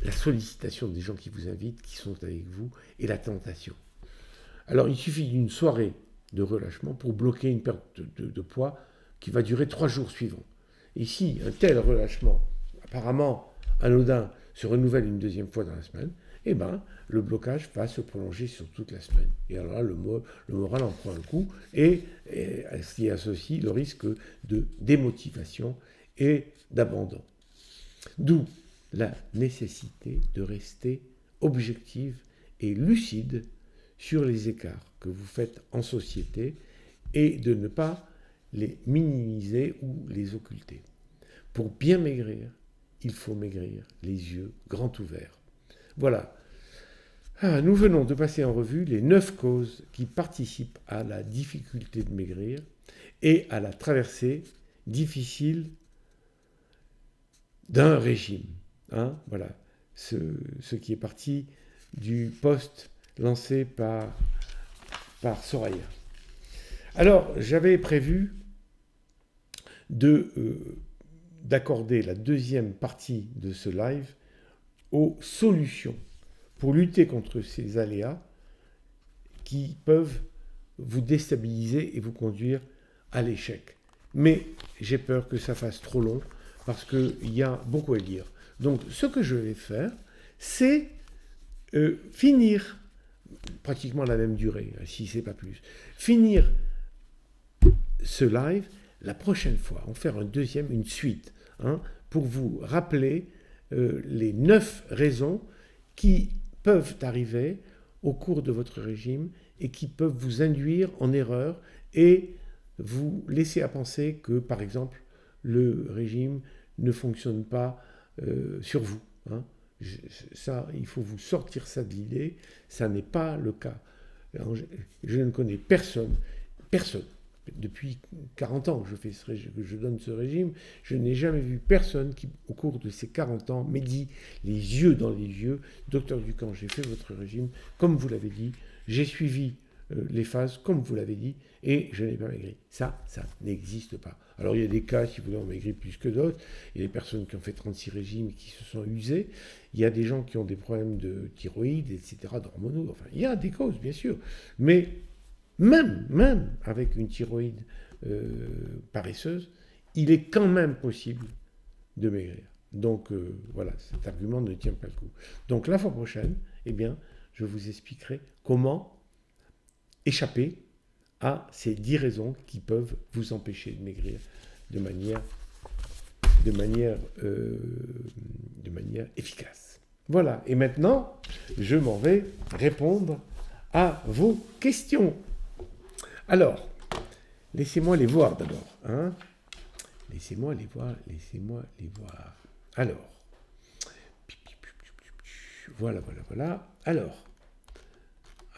la sollicitation des gens qui vous invitent, qui sont avec vous, et la tentation. Alors, il suffit d'une soirée de relâchement pour bloquer une perte de poids qui va durer 3 jours suivants. Et si un tel relâchement, apparemment anodin, se renouvelle une deuxième fois dans la semaine, eh ben, le blocage va se prolonger sur toute la semaine. Et alors là, le moral en prend un coup, et s'y associe le risque de démotivation et d'abandon. D'où la nécessité de rester objective et lucide sur les écarts que vous faites en société et de ne pas les minimiser ou les occulter. Pour bien maigrir, il faut maigrir les yeux grands ouverts. Voilà. Nous venons de passer en revue les 9 causes qui participent à la difficulté de maigrir et à la traversée difficile d'un régime. Voilà, ce qui est parti du post lancé par Soraya. Alors, j'avais prévu d'accorder la deuxième partie de ce live aux solutions pour lutter contre ces aléas qui peuvent vous déstabiliser et vous conduire à l'échec. Mais j'ai peur que ça fasse trop long parce qu'il y a beaucoup à lire. Donc, ce que je vais faire, c'est finir, pratiquement la même durée, si ce n'est pas plus, finir ce live la prochaine fois, en faire une suite, pour vous rappeler les 9 raisons qui peuvent arriver au cours de votre régime et qui peuvent vous induire en erreur et vous laisser à penser que, par exemple, le régime ne fonctionne pas sur vous. Ça, il faut vous sortir ça de l'idée, ça n'est pas le cas. Alors, je ne connais personne, depuis 40 ans que je donne ce régime, je n'ai jamais vu personne qui, au cours de ces 40 ans, m'ait dit les yeux dans les yeux, docteur Ducamp, j'ai fait votre régime, comme vous l'avez dit, j'ai suivi les phases, comme vous l'avez dit, et je n'ai pas maigri. Ça n'existe pas. Alors il y a des cas, si vous voulez, on maigrit plus que d'autres, il y a des personnes qui ont fait 36 régimes et qui se sont usées, il y a des gens qui ont des problèmes de thyroïde, etc., d'hormonaux, enfin, il y a des causes, bien sûr, mais même avec une thyroïde paresseuse, il est quand même possible de maigrir. Donc voilà, cet argument ne tient pas le coup. Donc la fois prochaine, eh bien, je vous expliquerai comment échapper à ces 10 raisons qui peuvent vous empêcher de maigrir de manière efficace. Voilà, et maintenant, je m'en vais répondre à vos questions. Alors, laissez-moi les voir d'abord. Laissez-moi les voir. Alors, voilà. Alors,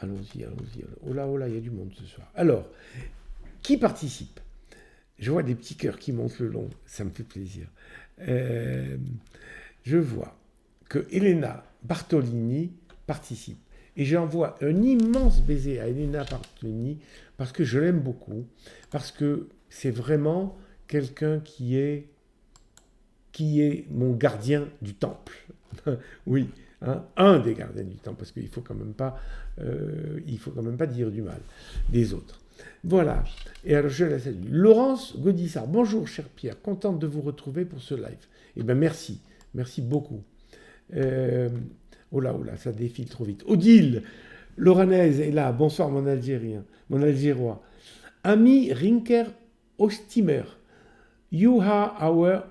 allons-y. Oh là, il y a du monde ce soir. Alors, qui participe? Je vois des petits cœurs qui montent le long, ça me fait plaisir. Je vois que Elena Bartolini participe. Et j'envoie un immense baiser à Elena Bartolini parce que je l'aime beaucoup, parce que c'est vraiment quelqu'un qui est mon gardien du temple. Oui, un des gardiens du temple, parce qu'il ne faut quand même pas dire du mal des autres. Voilà. Et alors je la salue. Laurence Gaudissart, bonjour cher Pierre, contente de vous retrouver pour ce live. Eh bien, merci. Merci beaucoup. Oh là, ça défile trop vite. Odile, l'Oranaise est là. Bonsoir, mon Algérien, mon Algérois. Ami Rinker Ostimer, you are our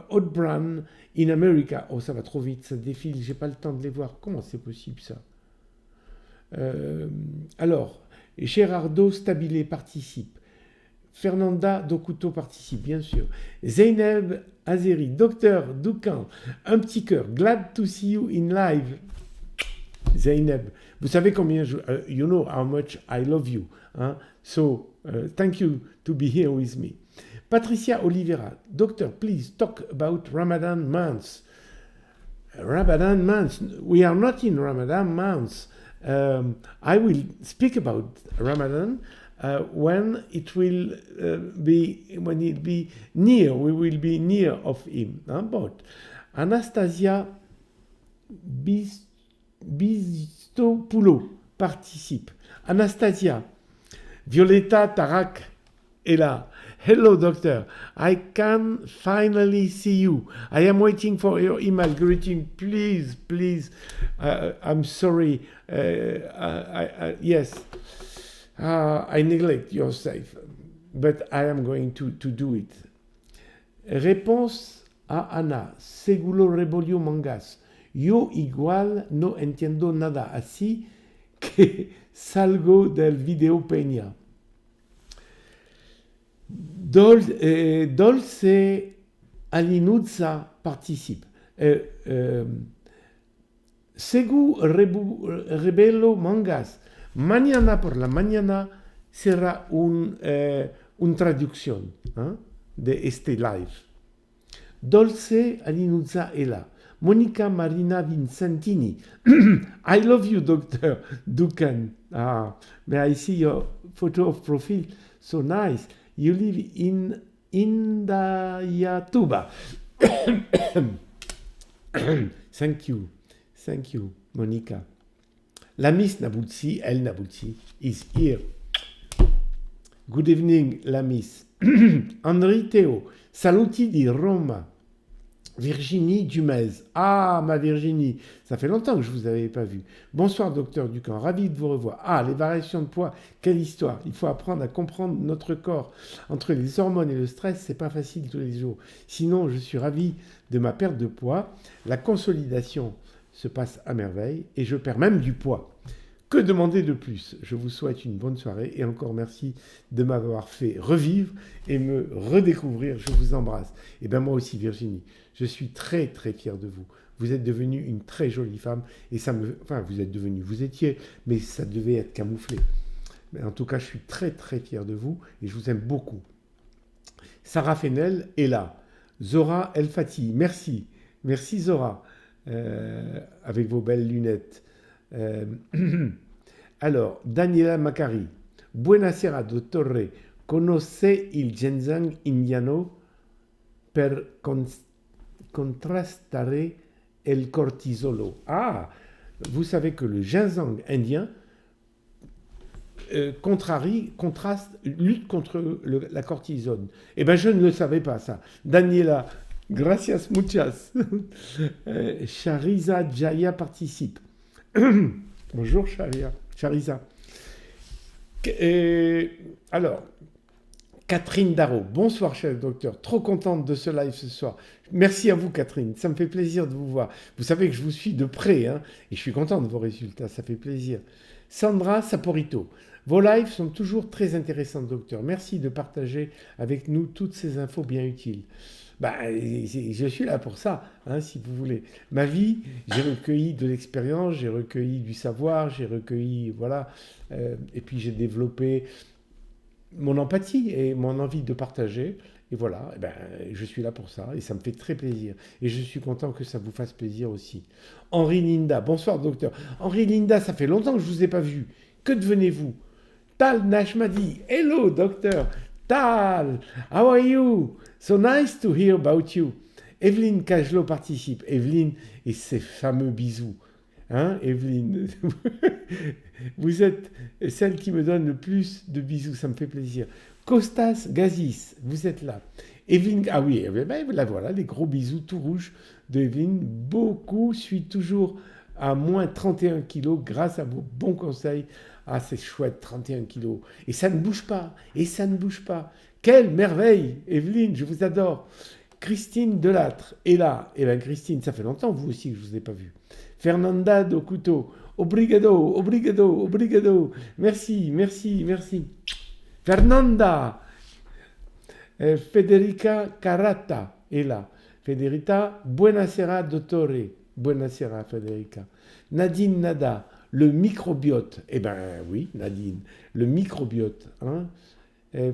hot brand in America. Oh, ça va trop vite, ça défile, j'ai pas le temps de les voir. Comment c'est possible, ça? Alors, Gérardo Stabilé participe. Fernanda Dokuto participe, bien sûr. Zeynep Azeri, Docteur Doukan, un petit cœur. Glad to see you in live. Zeynep, vous savez combien you know how much I love you. Hein? So, thank you to be here with me. Patricia Oliveira, Doctor, please talk about Ramadan months. Ramadan months. We are not in Ramadan months. I will speak about Ramadan when it will be near. We will be near of him. But Anastasia Bistopoulou participe. Anastasia, Violetta Tarak est là. Hello, doctor. I can finally see you. I am waiting for your email greeting. Please. I'm sorry. Yes. I neglect your safe, but I am going to do it. Réponse a Ana. Segulo rebolio mangas. Yo igual no entiendo nada. Así que salgo del video Peña. Dolce Alinuzza participe. Segu Rebelo Mangas. Mañana por la mañana será una traducción de este live. Dolce Alinuzza est là. Monica Marina Vincentini. I love you, Dr. Dukan. May I see your photo of profile? So nice. You live in Indayatuba. Thank you, Monica. La Miss Nabulsi, El Nabulsi, is here. Good evening, la Miss. Henri Théo, saluti di Roma. Virginie Dumez. Ah, ma Virginie, ça fait longtemps que je ne vous avais pas vu. Bonsoir, docteur Ducan, ravi de vous revoir. Ah, les variations de poids, quelle histoire. Il faut apprendre à comprendre notre corps. Entre les hormones et le stress, c'est pas facile tous les jours. Sinon, je suis ravi de ma perte de poids. La consolidation se passe à merveille et je perds même du poids. Que demander de plus? Je vous souhaite une bonne soirée et encore merci de m'avoir fait revivre et me redécouvrir. Je vous embrasse. Et bien moi aussi, Virginie, je suis très très fier de vous. Vous êtes devenue une très jolie femme et ça me... Enfin, vous êtes devenue, vous étiez, mais ça devait être camouflé. Mais en tout cas, je suis très très fier de vous et je vous aime beaucoup. Sarah Fenel est là. Zora El Fati, merci. Merci Zora, avec vos belles lunettes. Alors, Daniela Macari. Buonasera, dottore. Conoce il ginseng indiano per contrastare il cortisolo. Ah, vous savez que le ginseng indien lutte contre la cortisone. Eh bien, je ne le savais pas, ça. Daniela, gracias muchas. Chariza Jaya participe. Bonjour Chariza. Alors, Catherine Darro. Bonsoir, cher docteur. Trop contente de ce live ce soir. Merci à vous, Catherine. Ça me fait plaisir de vous voir. Vous savez que je vous suis de près, hein, et je suis content de vos résultats. Ça fait plaisir. Sandra Saporito. Vos lives sont toujours très intéressants, docteur. Merci de partager avec nous toutes ces infos bien utiles. Je suis là pour ça, hein, si vous voulez. Ma vie, j'ai recueilli de l'expérience, j'ai recueilli du savoir, j'ai recueilli, voilà. Et puis j'ai développé mon empathie et mon envie de partager. Et voilà, je suis là pour ça et ça me fait très plaisir. Et je suis content que ça vous fasse plaisir aussi. Henri Linda, bonsoir docteur. Henri Linda, ça fait longtemps que je ne vous ai pas vu. Que devenez-vous? Tal Nashmadi, hello docteur. Tal, how are you? So nice to hear about you. Evelyne Cajlot participe. Evelyne et ses fameux bisous. Hein, Evelyne? Vous êtes celle qui me donne le plus de bisous, ça me fait plaisir. Costas Gazis, vous êtes là. Evelyne, ah oui, là voilà, les gros bisous tout rouges de Evelyne. Beaucoup suis toujours à moins 31 kilos grâce à vos bons conseils. Ah, c'est chouette, 31 kilos. Et ça ne bouge pas. Et ça ne bouge pas. Quelle merveille, Evelyne, je vous adore. Christine Delattre est là. Eh bien, Christine, ça fait longtemps, vous aussi, que je ne vous ai pas vu. Fernanda do Couto. Obrigado, obrigado, obrigado. Merci, merci, merci. Fernanda. Federica Carata est là. Federica, buonasera, dottore. Buonasera, Federica. Nadine Nada, le microbiote. Eh ben oui, Nadine, le microbiote. Hein.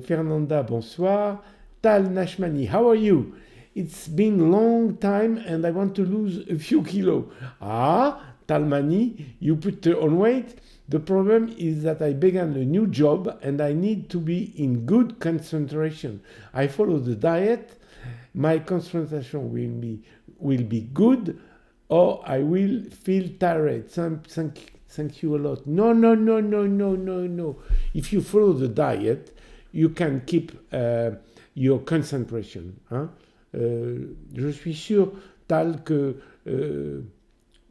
Fernanda, bonsoir. Tal Nashmani, how are you? It's been a long time and I want to lose a few kilos. Ah, Talmani, you put on weight. The problem is that I began a new job and I need to be in good concentration. I follow the diet. My concentration will be good or I will feel tired. Thank you a lot. No, no, no, no, no, no, no. If you follow the diet, you can keep your concentration. Hein? Je suis sûr, Tal, que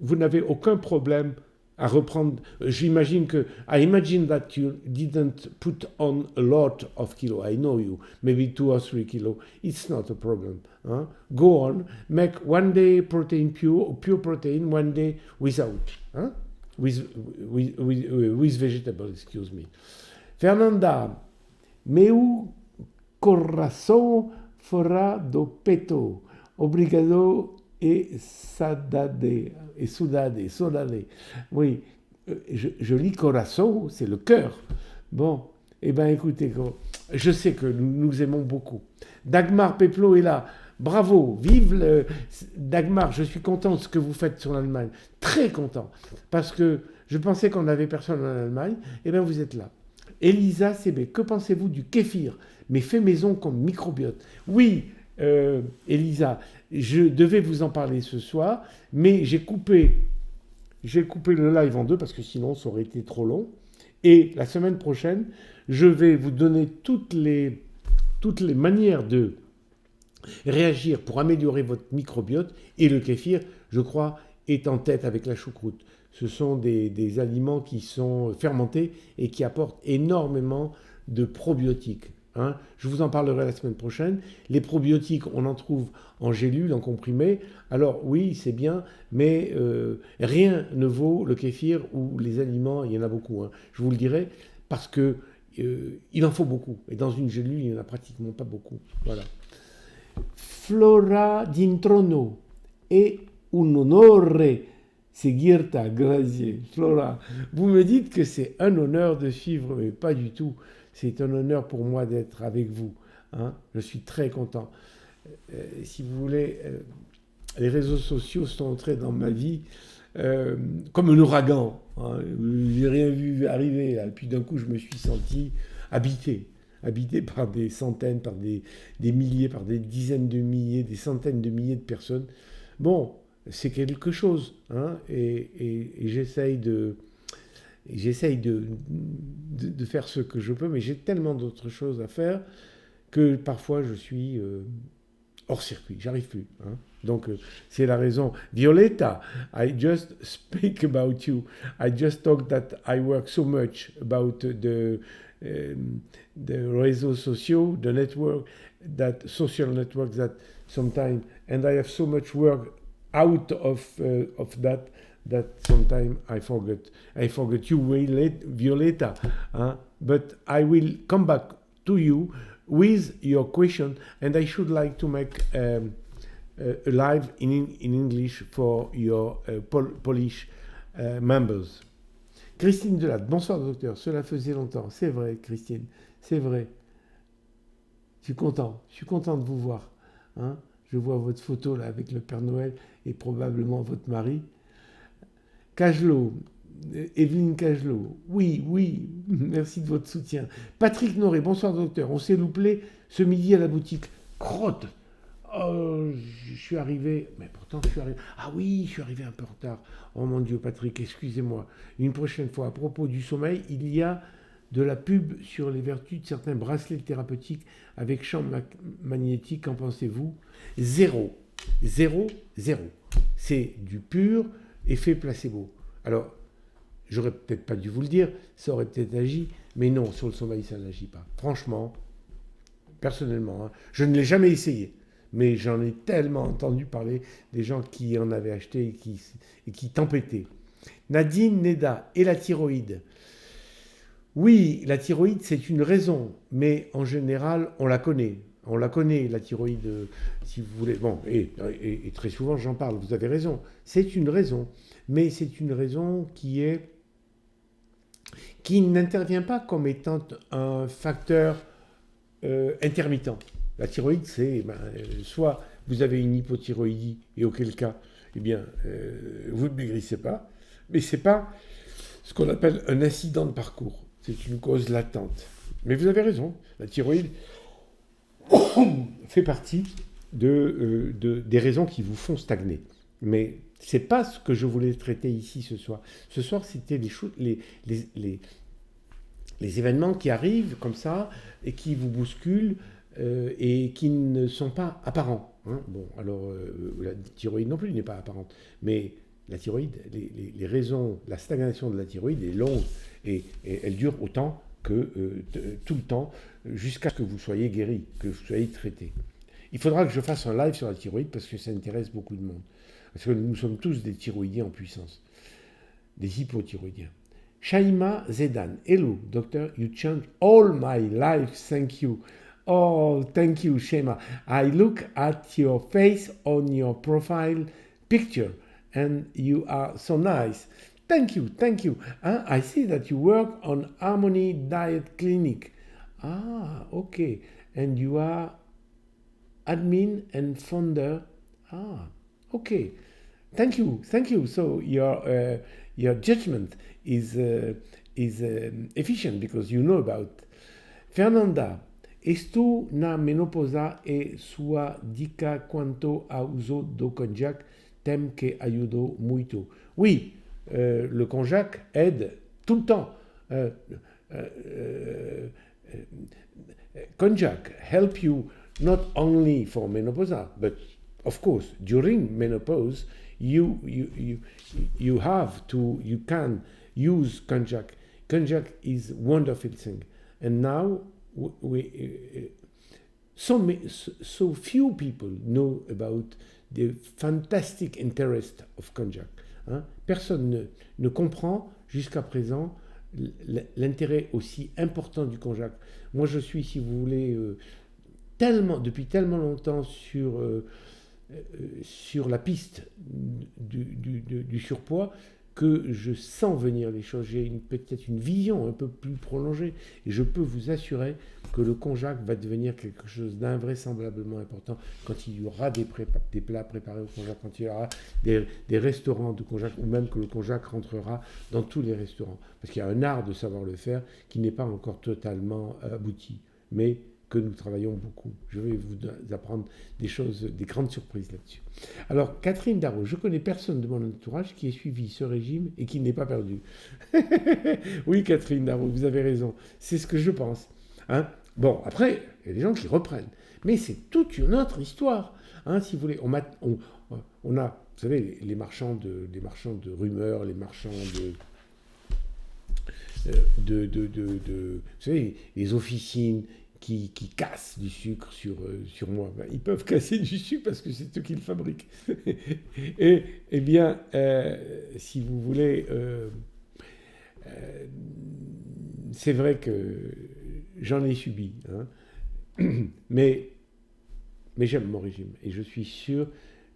vous n'avez aucun problème à reprendre. J'imagine que, I imagine that you didn't put on a lot of kilo. I know you, maybe 2 or 3 kilo. It's not a problem. Hein? Go on, make one day protein pure protein, one day without. Hein? With vegetable, excuse me. Fernanda, meu coração fora do peito. Obrigado et saudade. Oui, je lis corazón, c'est le cœur. Bon, eh bien écoutez, je sais que nous aimons beaucoup. Dagmar Peplo est là. Bravo, vive le... Dagmar, je suis content de ce que vous faites sur l'Allemagne. Très content. Parce que je pensais qu'on n'avait personne en Allemagne. Eh bien, vous êtes là. Elisa CB, que pensez-vous du kéfir, mais fait maison comme microbiote? Oui, Elisa, je devais vous en parler ce soir, mais j'ai coupé le live en deux parce que sinon ça aurait été trop long. Et la semaine prochaine, je vais vous donner toutes les manières de réagir pour améliorer votre microbiote. Et le kéfir, je crois, est en tête avec la choucroute. Ce sont des aliments qui sont fermentés et qui apportent énormément de probiotiques. Hein. Je vous en parlerai la semaine prochaine. Les probiotiques, on en trouve en gélules, en comprimés. Alors oui, c'est bien, mais rien ne vaut le kéfir ou les aliments, il y en a beaucoup. Hein. Je vous le dirai, parce que il en faut beaucoup. Et dans une gélule, il n'y en a pratiquement pas beaucoup. Voilà. Flora d'introno e un onore seguirta, grazie. Flora, vous me dites que c'est un honneur de suivre, mais pas du tout. C'est un honneur pour moi d'être avec vous. Hein. Je suis très content. Si vous voulez, les réseaux sociaux sont entrés dans ma vie comme un ouragan. Hein. J'ai rien vu arriver. Là. Puis d'un coup, je me suis senti habité par des centaines, par des milliers, par des dizaines de milliers, des centaines de milliers de personnes. Bon, c'est quelque chose. Hein. Et j'essaye de faire ce que je peux, mais j'ai tellement d'autres choses à faire que parfois je suis hors circuit, j'arrive plus. Hein. Donc c'est la raison. Violetta, I just speak about you. I just talk that I work so much about the réseaux sociaux, the network, that social networks that sometimes, and I have so much work out of that sometimes I forget you, Violetta, but I will come back to you with your question, and I should like to make a live in English for your Polish members. Christine Delatte, bonsoir docteur, cela faisait longtemps, c'est vrai Christine, c'est vrai. Je suis content de vous voir. Hein. Je vois votre photo là avec le Père Noël et probablement votre mari. Cagelot, Evelyne Cagelot, oui, merci de votre soutien. Patrick Noré, bonsoir docteur, on s'est loupé ce midi à la boutique. Crotte, je suis arrivé, mais pourtant je suis arrivé, je suis arrivé un peu en retard. Oh mon Dieu Patrick, excusez-moi. Une prochaine fois, à propos du sommeil, il y a de la pub sur les vertus de certains bracelets thérapeutiques avec champ magnétique. Qu'en pensez-vous? Zéro. Zéro, zéro. C'est du pur effet placebo. Alors, j'aurais peut-être pas dû vous le dire, ça aurait peut-être agi, mais non, sur le sommeil, ça n'agit pas. Franchement, personnellement, je ne l'ai jamais essayé, mais j'en ai tellement entendu parler des gens qui en avaient acheté et qui tempêtaient. Nadine Neda, et la thyroïde? Oui, la thyroïde, c'est une raison, mais en général, on la connaît. On la connaît, la thyroïde, si vous voulez. Bon, et très souvent, j'en parle, vous avez raison. C'est une raison, mais c'est une raison qui n'intervient pas comme étant un facteur intermittent. La thyroïde, c'est soit vous avez une hypothyroïdie, et auquel cas, eh bien, vous ne maigrissez pas, mais ce n'est pas ce qu'on appelle un incident de parcours. C'est une cause latente. Mais vous avez raison, la thyroïde fait partie des raisons qui vous font stagner. Mais ce n'est pas ce que je voulais traiter ici ce soir. Ce soir, c'était les événements qui arrivent comme ça et qui vous bousculent et qui ne sont pas apparents. Hein. Bon, alors la thyroïde non plus n'est pas apparente. Mais la thyroïde, les raisons, la stagnation de la thyroïde est longue et elle dure autant que tout le temps, jusqu'à ce que vous soyez guéri, que vous soyez traité. Il faudra que je fasse un live sur la thyroïde parce que ça intéresse beaucoup de monde. Parce que nous sommes tous des thyroïdiens en puissance, des hypothyroïdiens. Shaima Zedan, hello, doctor, you changed all my life, thank you. Oh, thank you, Shaima. I look at your face on your profile picture and you are so nice. Thank you, thank you. I see that you work on Harmony Diet Clinic. Ah, okay. And you are admin and founder. Ah, okay. Thank you, thank you. So your judgment is efficient because you know about. Fernanda, esto na menopausa e sua dica quanto a uso do konjac tem que ayudou muito. Oui, le konjac aide tout le temps. Konjac help you not only for menopause, but of course during menopause you can use konjac. Konjac is wonderful thing, and now so few people know about the fantastic interest of konjac. Hein? Personne ne comprend jusqu'à présent l'intérêt aussi important du konjac. Moi, je suis, si vous voulez, depuis tellement longtemps sur la piste du surpoids que je sens venir les choses. J'ai peut-être une vision un peu plus prolongée et je peux vous assurer que le konjac va devenir quelque chose d'invraisemblablement important quand il y aura des plats préparés au konjac, quand il y aura des restaurants de konjac, ou même que le konjac rentrera dans tous les restaurants. Parce qu'il y a un art de savoir le faire qui n'est pas encore totalement abouti, mais que nous travaillons beaucoup. Je vais vous apprendre des choses, des grandes surprises là-dessus. Alors, Catherine Darro, je connais personne de mon entourage qui ait suivi ce régime et qui n'ait pas perdu. Oui, Catherine Darro, vous avez raison. C'est ce que je pense. Hein? Bon, après, il y a des gens qui reprennent. Mais c'est toute une autre histoire. Hein, si vous voulez, on a, vous savez, les marchands de rumeurs, les marchands vous savez, les officines qui cassent du sucre sur moi. Ben, ils peuvent casser du sucre parce que c'est eux qui le fabriquent. Et eh bien, si vous voulez, c'est vrai que j'en ai subi. Hein. Mais j'aime mon régime et je suis sûr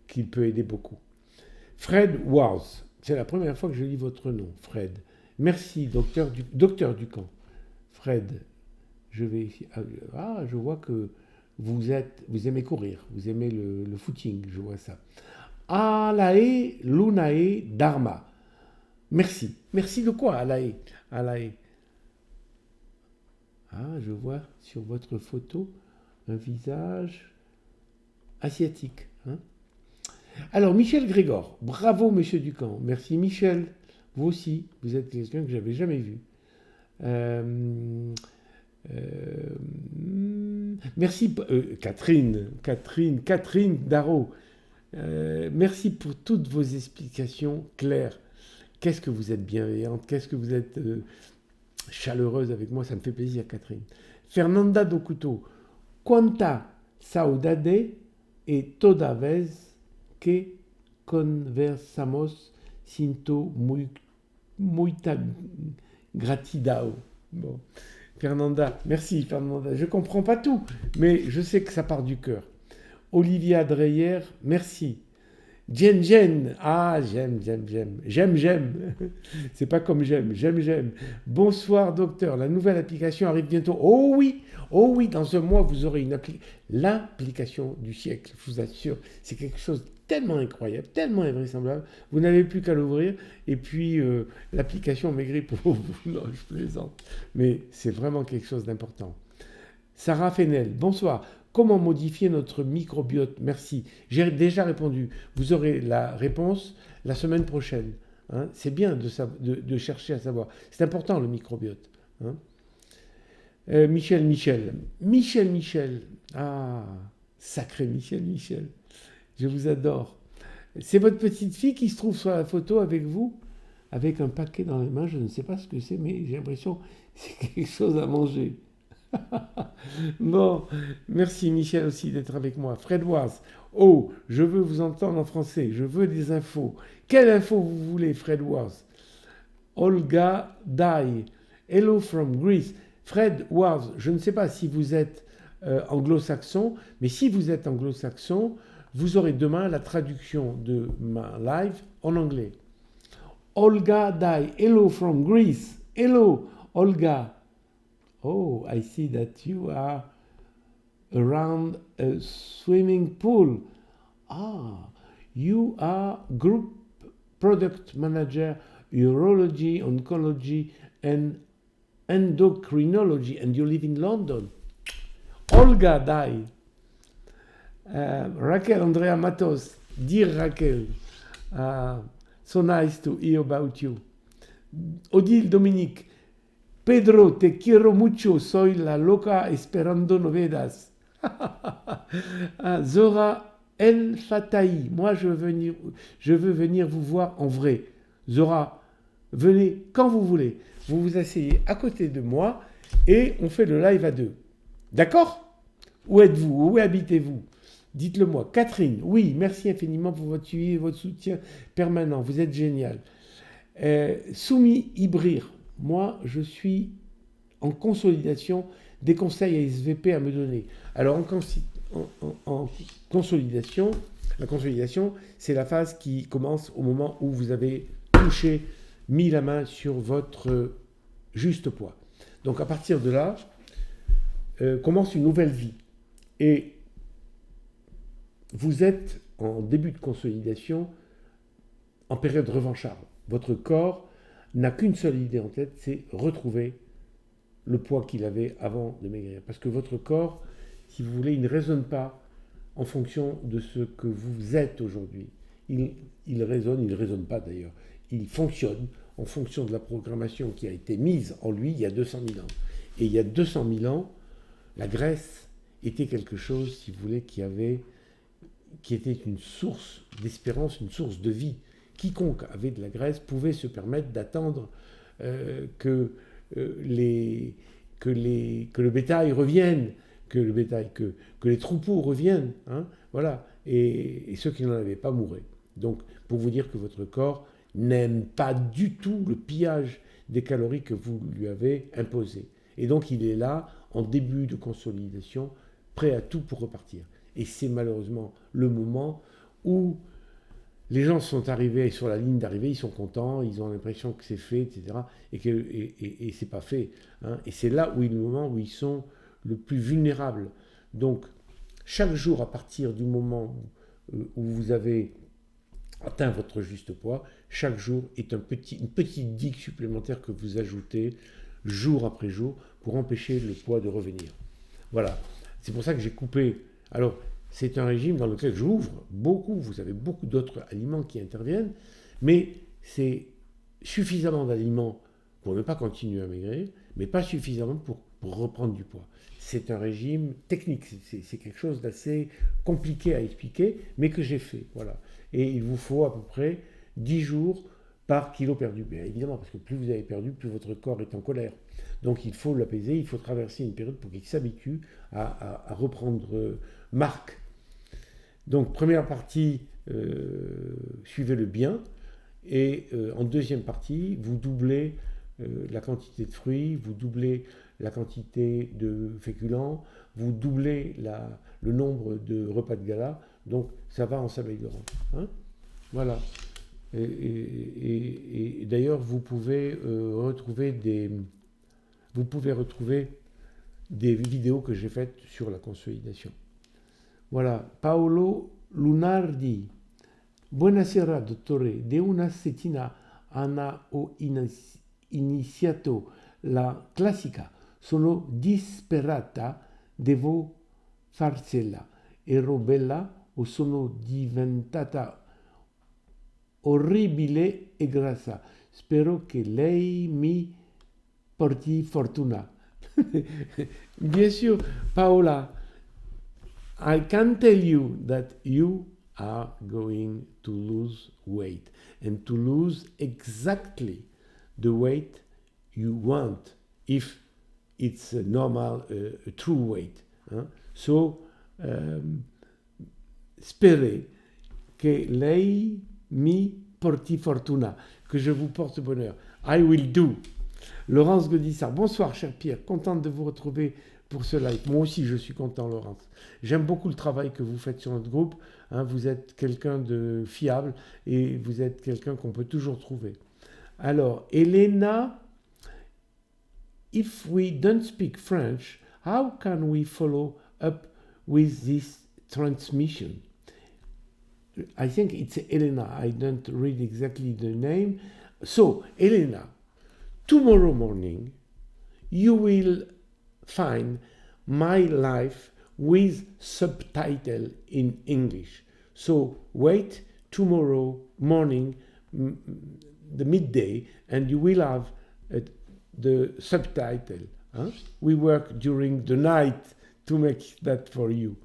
qu'il peut aider beaucoup. Fred Wars, c'est la première fois que je lis votre nom, Fred. Merci, docteur Ducamp. Fred, je vais ici. Ah, je vois que vous aimez courir, vous aimez le footing, je vois ça. Alae Lunae Dharma. Merci. Merci de quoi, Alae? Alae. Ah, je vois sur votre photo un visage asiatique. Hein? Alors, Michel Grégor. Bravo, monsieur Ducamp. Merci, Michel. Vous aussi, vous êtes quelqu'un que je n'avais jamais vu. Euh, merci, Catherine Darro. Merci pour toutes vos explications claires. Qu'est-ce que vous êtes bienveillante, qu'est-ce que vous êtes chaleureuse avec moi, ça me fait plaisir, Catherine. Fernanda Dokuto, quanta saudade et toda vez que conversamos, sinto muita gratidão. Bon. Fernanda, merci Fernanda. Je ne comprends pas tout, mais je sais que ça part du cœur. Olivia Dreyer, merci. Jen, ah j'aime. C'est pas comme j'aime. Bonsoir docteur, la nouvelle application arrive bientôt. Oh oui, dans un mois vous aurez l'application du siècle, je vous assure. C'est quelque chose de tellement incroyable, tellement invraisemblable. Vous n'avez plus qu'à l'ouvrir et puis l'application maigrit pour vous. Non, je plaisante. Mais c'est vraiment quelque chose d'important. Sarah Fenel, bonsoir. Comment modifier notre microbiote? Merci. J'ai déjà répondu. Vous aurez la réponse la semaine prochaine. Hein. C'est bien de chercher à savoir. C'est important le microbiote. Hein. Michel. Ah, sacré Michel. Je vous adore. C'est votre petite fille qui se trouve sur la photo avec vous, avec un paquet dans les mains. Je ne sais pas ce que c'est, mais j'ai l'impression que c'est quelque chose à manger. Bon, merci Michel aussi d'être avec moi. Fred Wars, oh, je veux vous entendre en français, je veux des infos. Quelle info vous voulez, Fred Wars? Olga Dai, hello from Greece. Fred Wars, je ne sais pas si vous êtes anglo-saxon, mais si vous êtes anglo-saxon, vous aurez demain la traduction de ma live en anglais. Olga Dai, hello from Greece. Hello, Olga. Oh, I see that you are around a swimming pool. Ah, you are group product manager, urology, oncology, and endocrinology, and you live in London. Olga Dai. Raquel Andrea Matos. Dear Raquel, so nice to hear about you. Odile Dominique. Pedro, te quiero mucho, soy la loca esperando novedades. Zora El Fatahi, moi je veux venir vous voir en vrai. Zora, venez quand vous voulez. Vous vous asseyez à côté de moi et on fait le live à deux. D'accord? Où êtes-vous? Où habitez-vous? Dites-le moi. Catherine, oui, merci infiniment pour votre suivi et votre soutien permanent. Vous êtes génial. Soumi Ibrir, moi, je suis en consolidation des conseils à SVP à me donner. Alors, en consolidation, la consolidation, c'est la phase qui commence au moment où vous avez mis la main sur votre juste poids. Donc, à partir de là, commence une nouvelle vie. Et vous êtes en début de consolidation, en période revancharde. Votre corps n'a qu'une seule idée en tête, c'est retrouver le poids qu'il avait avant de maigrir. Parce que votre corps, si vous voulez, il ne raisonne pas en fonction de ce que vous êtes aujourd'hui. Il ne raisonne pas d'ailleurs. Il fonctionne en fonction de la programmation qui a été mise en lui il y a 200 000 ans. Et il y a 200 000 ans, la graisse était quelque chose, si vous voulez, qui était une source d'espérance, une source de vie. Quiconque avait de la graisse pouvait se permettre d'attendre que le bétail revienne, que les troupeaux reviennent, hein, voilà, et ceux qui n'en avaient pas mouraient. Donc, pour vous dire que votre corps n'aime pas du tout le pillage des calories que vous lui avez imposées. Et donc, il est là, en début de consolidation, prêt à tout pour repartir. Et c'est malheureusement le moment où les gens sont arrivés sur la ligne d'arrivée, ils sont contents, ils ont l'impression que c'est fait, etc. Et c'est pas fait. Hein. Et c'est là où le moment où ils sont le plus vulnérables. Donc, chaque jour, à partir du moment où vous avez atteint votre juste poids, chaque jour est une petite digue supplémentaire que vous ajoutez jour après jour pour empêcher le poids de revenir. Voilà. C'est pour ça que j'ai coupé. Alors, c'est un régime dans lequel j'ouvre beaucoup, vous avez beaucoup d'autres aliments qui interviennent, mais c'est suffisamment d'aliments pour ne pas continuer à maigrir, mais pas suffisamment pour reprendre du poids. C'est un régime technique, c'est quelque chose d'assez compliqué à expliquer, mais que j'ai fait. Voilà. Et il vous faut à peu près 10 jours par kilo perdu. Bien évidemment, parce que plus vous avez perdu, plus votre corps est en colère. Donc il faut l'apaiser, il faut traverser une période pour qu'il s'habitue à reprendre marque. Donc première partie, suivez-le bien. Et en deuxième partie, vous doublez la quantité de fruits, vous doublez la quantité de féculents, vous doublez le nombre de repas de gala. Donc ça va en s'améliorant. Hein, voilà. Et d'ailleurs, vous pouvez retrouver des vidéos que j'ai faites sur la consolidation. Voilà. Paolo Lunardi. Buonasera, dottore. Da una settimana ho iniziato la classica. Sono disperata, devo farcela. Ero bella o sono diventata orribile e grassa. Spero che lei mi porti fortuna. Bien sûr, Paola, I can tell you that you are going to lose weight and to lose exactly the weight you want if it's a normal, a true weight. Hein? So, spérez que lei mi porti fortuna, que je vous porte bonheur. I will do. Laurence Godissard, bonsoir cher Pierre, contente de vous retrouver pour ce live. Moi aussi je suis content Laurence. J'aime beaucoup le travail que vous faites sur notre groupe. Hein, vous êtes quelqu'un de fiable et vous êtes quelqu'un qu'on peut toujours trouver. Alors, Elena, if we don't speak French, how can we follow up with this transmission? I think it's Elena. I don't read exactly the name. So, Elena, tomorrow morning, you will find my life with subtitle in English. So, wait tomorrow morning, the midday, and you will have the subtitle. Huh? We work during the night to make that for you.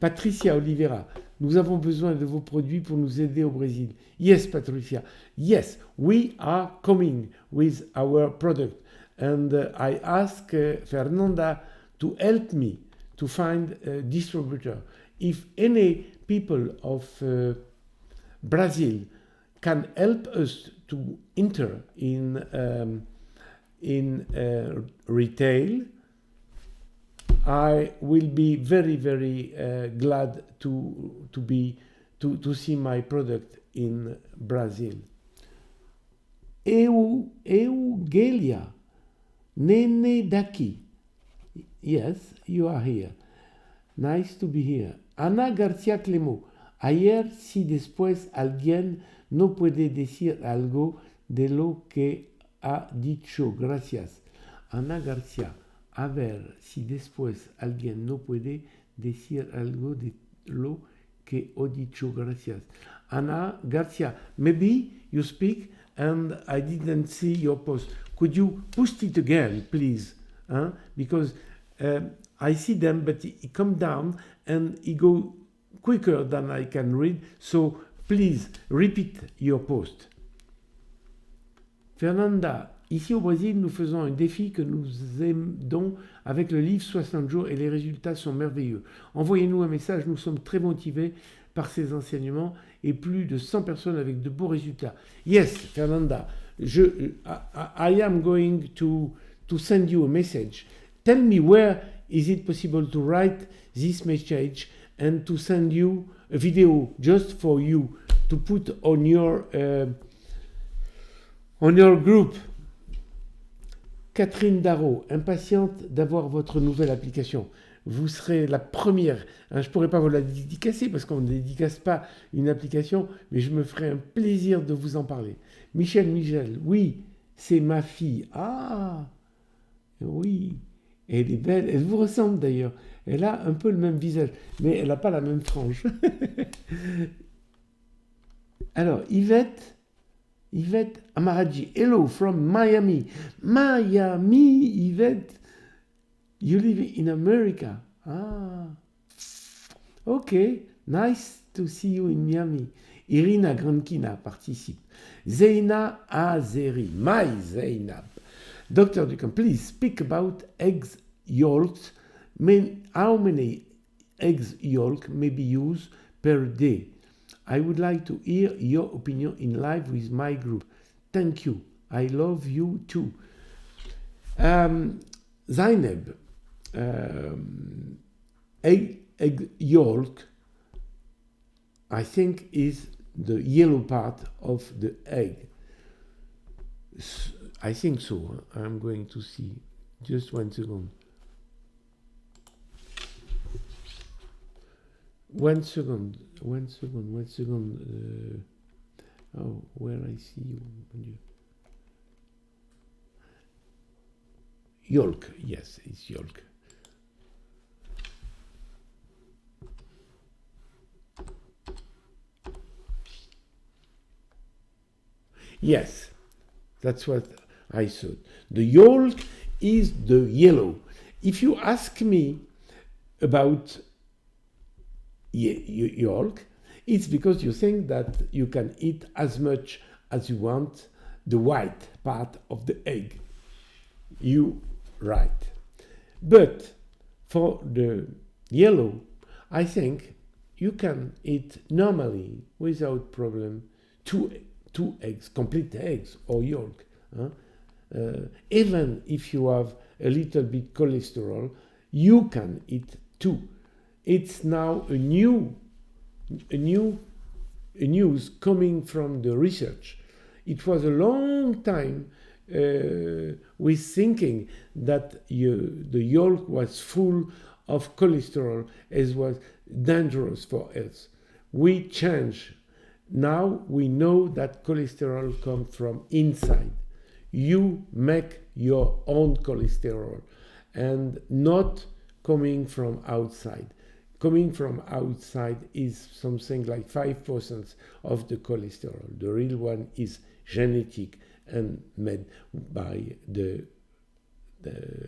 Patricia Oliveira, nous avons besoin de vos produits pour nous aider au Brésil. Yes, Patricia. Yes, we are coming with our product. And I ask Fernanda to help me to find a distributor. If any people of Brazil can help us to enter in retail, I will be very, very glad to see my product in Brazil. Eugelia Nene Daki. Yes, you are here. Nice to be here. Ana García Clemo. Ayer, si después alguien no puede decir algo de lo que ha dicho. Gracias. Ana García. A ver si después alguien no puede decir algo de lo que he dicho. Gracias. Ana Garcia, maybe you speak and I didn't see your post. Could you post it again, please? Huh? Because I see them, but it come down and it go quicker than I can read. So please repeat your post. Fernanda, ici au Brésil, nous faisons un défi que nous aidons avec le livre 60 jours et les résultats sont merveilleux. Envoyez-nous un message, nous sommes très motivés par ces enseignements et plus de 100 personnes avec de beaux résultats. Yes, Fernanda, I am going to send you a message. Tell me where is it possible to write this message and to send you a video just for you to put on your group. Catherine Darro, impatiente d'avoir votre nouvelle application. Vous serez la première. Hein, je ne pourrais pas vous la dédicacer parce qu'on ne dédicace pas une application, mais je me ferai un plaisir de vous en parler. Michel, oui, c'est ma fille. Ah, oui, elle est belle. Elle vous ressemble d'ailleurs. Elle a un peu le même visage, mais elle n'a pas la même frange. Alors, Yvette Yvette Amaraji, hello from Miami. Miami, Yvette, you live in America. Ah, okay, nice to see you in Miami. Irina Grankina participe. Zeina Azeri, my Zeynab. Dr. Ducamp, please speak about eggs yolks. How many eggs yolk may be used per day? I would like to hear your opinion in live with my group. Thank you. I love you too. Zainab, egg yolk, I think, is the yellow part of the egg. I think so. I'm going to see. Just 1 second. 1 second. 1 second. 1 second. Oh, where I see you. Yolk. Yes, it's yolk. Yes, that's what I thought. The yolk is the yellow. If you ask me about yolk, it's because you think that you can eat as much as you want the white part of the egg. You right. But for the yellow, I think you can eat normally without problem two eggs, complete eggs or yolk. Even if you have a little bit cholesterol, you can eat two. It's now a news coming from the research. It was a long time with thinking that the yolk was full of cholesterol, as was dangerous for health. We change. Now we know that cholesterol comes from inside. You make your own cholesterol and not coming from outside. Coming from outside is something like 5% of the cholesterol. The real one is genetic and made by the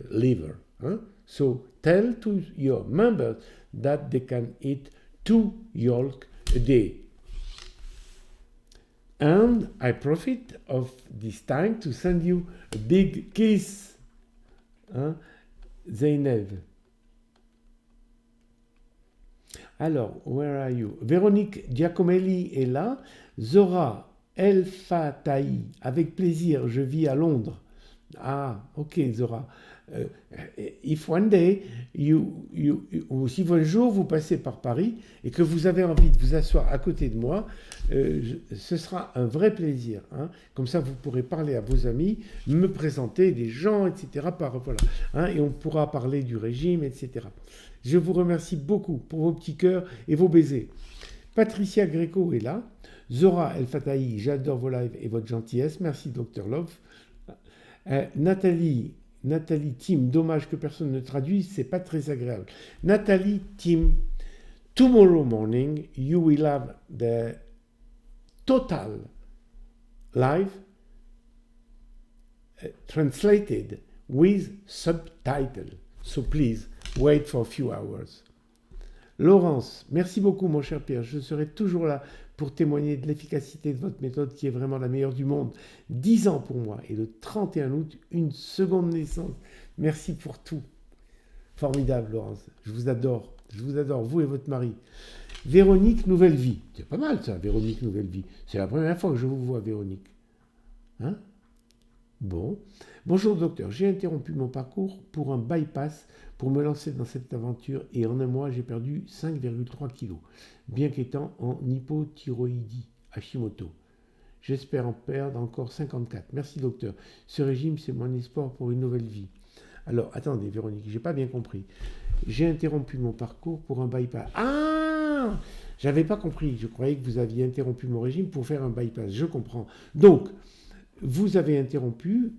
liver. So tell to your members that they can eat 2 yolk a day. And I profit of this time to send you a big kiss, Zeynep. Alors, where are you? Véronique Giacomelli est là. Zora El Fatahi, avec plaisir, je vis à Londres. Ah, ok, Zora. If one day, si un jour vous passez par Paris et que vous avez envie de vous asseoir à côté de moi, ce sera un vrai plaisir. Comme ça, vous pourrez parler à vos amis, me présenter des gens, etc. Et on pourra parler du régime, etc. Je vous remercie beaucoup pour vos petits cœurs et vos baisers. Patricia Greco est là. Zora El Fatahi, j'adore vos lives et votre gentillesse. Merci, Dr Love. Nathalie Tim, dommage que personne ne traduise, c'est pas très agréable. Nathalie Tim, tomorrow morning you will have the total live translated with subtitle. So please wait for a few hours. Laurence, merci beaucoup mon cher Pierre, je serai toujours là pour témoigner de l'efficacité de votre méthode qui est vraiment la meilleure du monde. 10 ans pour moi et le 31 août, une seconde naissance. Merci pour tout. Formidable Laurence, je vous adore, vous et votre mari. Véronique Nouvelle Vie, c'est pas mal ça, Véronique Nouvelle Vie. C'est la première fois que je vous vois Véronique. Bon. Bonjour docteur, j'ai interrompu mon parcours pour un bypass pour me lancer dans cette aventure et en un mois j'ai perdu 5,3 kg, bien qu'étant en hypothyroïdie, Hashimoto. J'espère en perdre encore 54. Merci docteur. Ce régime c'est mon espoir pour une nouvelle vie. Alors attendez Véronique, j'ai pas bien compris. J'ai interrompu mon parcours pour un bypass. Ah, j'avais pas compris. Je croyais que vous aviez interrompu mon régime pour faire un bypass. Je comprends. Donc vous avez interrompu.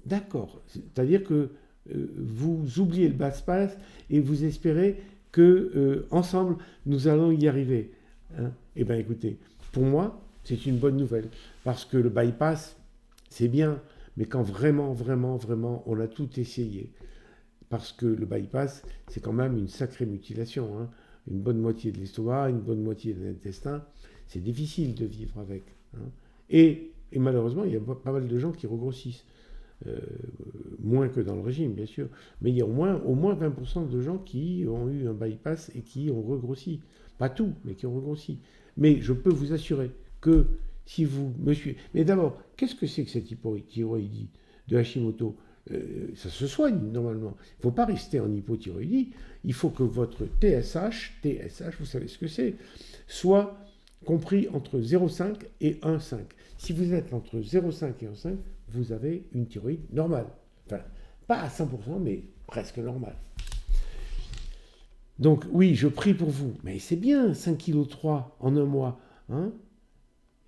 D'accord. C'est-à-dire que vous oubliez le bypass et vous espérez que ensemble nous allons y arriver. Eh bien, écoutez, pour moi, c'est une bonne nouvelle. Parce que le bypass, c'est bien, mais quand vraiment, vraiment, vraiment, on a tout essayé. Parce que le bypass, c'est quand même une sacrée mutilation, hein. Une bonne moitié de l'estomac, une bonne moitié de l'intestin. C'est difficile de vivre avec, hein. Et malheureusement, il y a pas mal de gens qui regrossissent. Euh, Moins que dans le régime, bien sûr. Mais il y a au moins 20% de gens qui ont eu un bypass et qui ont regrossi. Pas tout, mais qui ont regrossi. Mais je peux vous assurer que si vous me suivez... Mais d'abord, qu'est-ce que c'est que cette hypothyroïdie de Hashimoto? Ça se soigne normalement. Il ne faut pas rester en hypothyroïdie. Il faut que votre TSH, vous savez ce que c'est, soit compris entre 0,5 et 1,5. Si vous êtes entre 0,5 et 1,5, vous avez une thyroïde normale. Enfin, pas à 100%, mais presque normale. Donc oui, je prie pour vous. Mais c'est bien, 5,3 kg en un mois. Hein,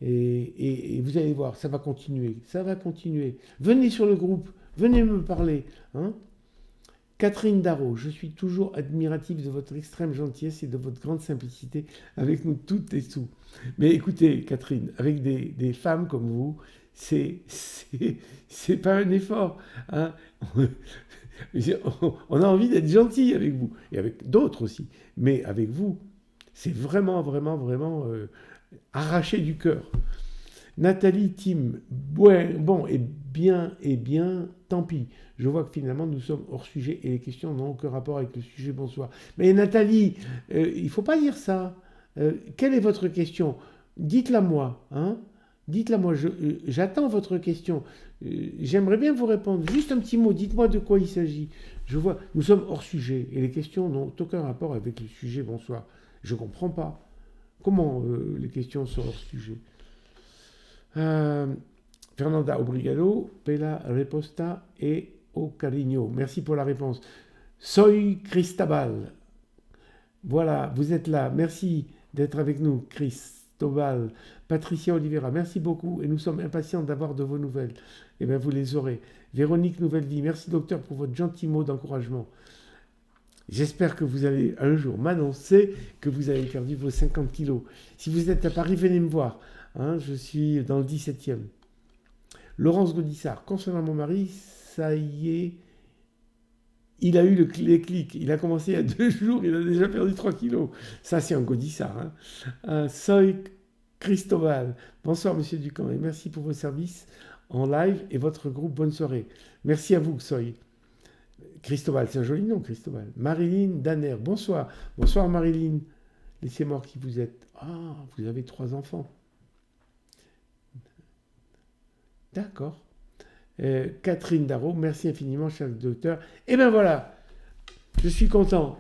et vous allez voir, ça va continuer. Ça va continuer. Venez sur le groupe. Venez me parler. Hein. Catherine Darro, je suis toujours admirative de votre extrême gentillesse et de votre grande simplicité avec nous toutes et tout. Mais écoutez, Catherine, avec des femmes comme vous, c'est pas un effort. Hein. On a envie d'être gentil avec vous, et avec d'autres aussi. Mais avec vous, c'est vraiment, vraiment, vraiment arraché du cœur. Nathalie Tim, bon, et bien, tant pis. Je vois que finalement nous sommes hors sujet et les questions n'ont aucun rapport avec le sujet, bonsoir. Mais Nathalie, il ne faut pas dire ça. Quelle est votre question? Dites-la moi. Hein, dites-la moi, j'attends votre question. J'aimerais bien vous répondre. Juste un petit mot, dites-moi de quoi il s'agit. Je vois, nous sommes hors sujet et les questions n'ont aucun rapport avec le sujet, bonsoir. Je ne comprends pas. Comment les questions sont hors sujet? Fernanda Obrigado, Pela Reposta et O Cariño. Merci pour la réponse. Soy Cristabal. Voilà, vous êtes là. Merci d'être avec nous, Cristobal. Patricia Oliveira, merci beaucoup et nous sommes impatients d'avoir de vos nouvelles. Eh bien, vous les aurez. Véronique Nouvelle Vie, merci docteur pour votre gentil mot d'encouragement. J'espère que vous allez un jour m'annoncer que vous avez perdu vos 50 kilos. Si vous êtes à Paris, venez me voir. Hein, je suis dans le 17e. Laurence Gaudissart, concernant mon mari, ça y est, il a eu le déclic. Il a commencé il y a 2 jours, il a déjà perdu 3 kilos. Ça, c'est un Gaudissart. Hein. Soy Cristobal. Bonsoir, monsieur Ducamp, et merci pour vos services en live et votre groupe. Bonne soirée. Merci à vous, Soy. Cristobal, c'est un joli nom, Cristobal. Marilyn Danner, bonsoir. Bonsoir, Marilyn. Laissez-moi qui vous êtes. Ah, vous avez 3 enfants. D'accord. Catherine Darro, merci infiniment, cher docteur. Et bien voilà, je suis content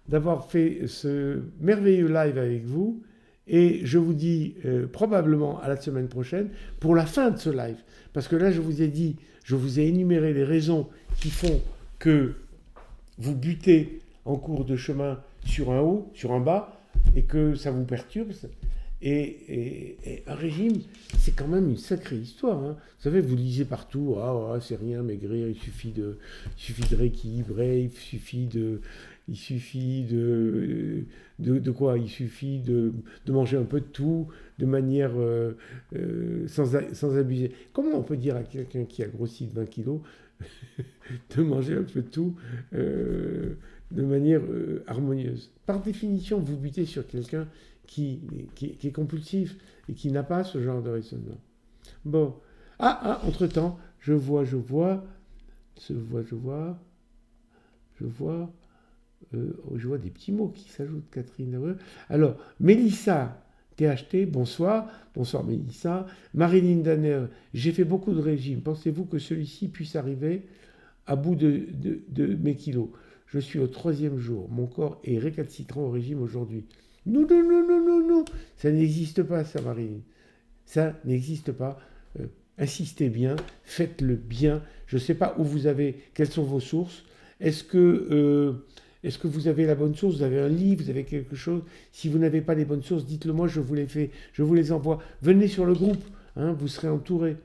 d'avoir fait ce merveilleux live avec vous. Et je vous dis probablement à la semaine prochaine pour la fin de ce live. Parce que là, je vous ai énuméré les raisons qui font que vous butez en cours de chemin sur un haut, sur un bas, et que ça vous perturbe. Et un régime, c'est quand même une sacrée histoire. Hein. Vous savez, vous lisez partout, c'est rien, maigrir, il suffit de rééquilibrer, il suffit de quoi? Il suffit de manger un peu de tout, de manière sans abuser. Comment on peut dire à quelqu'un qui a grossi de 20 kilos de manger un peu de tout de manière harmonieuse? Par définition, vous butez sur quelqu'un qui est compulsif et qui n'a pas ce genre de raisonnement. Bon. Entre-temps, je vois des petits mots qui s'ajoutent, Catherine. Alors, Mélissa, THT, bonsoir. Bonsoir, Mélissa. Marilyn Danner, j'ai fait beaucoup de régimes. Pensez-vous que celui-ci puisse arriver à bout de mes kilos? Je suis au 3e jour. Mon corps est récalcitrant au régime aujourd'hui. Non. Ça n'existe pas, ça, Marilyn. Ça n'existe pas. Insistez bien, faites-le bien. Je ne sais pas quelles sont vos sources. Est-ce que vous avez la bonne source? Vous avez un livre? Vous avez quelque chose? Si vous n'avez pas les bonnes sources, dites-le moi, je vous les envoie. Venez sur le groupe, hein, vous serez entourés.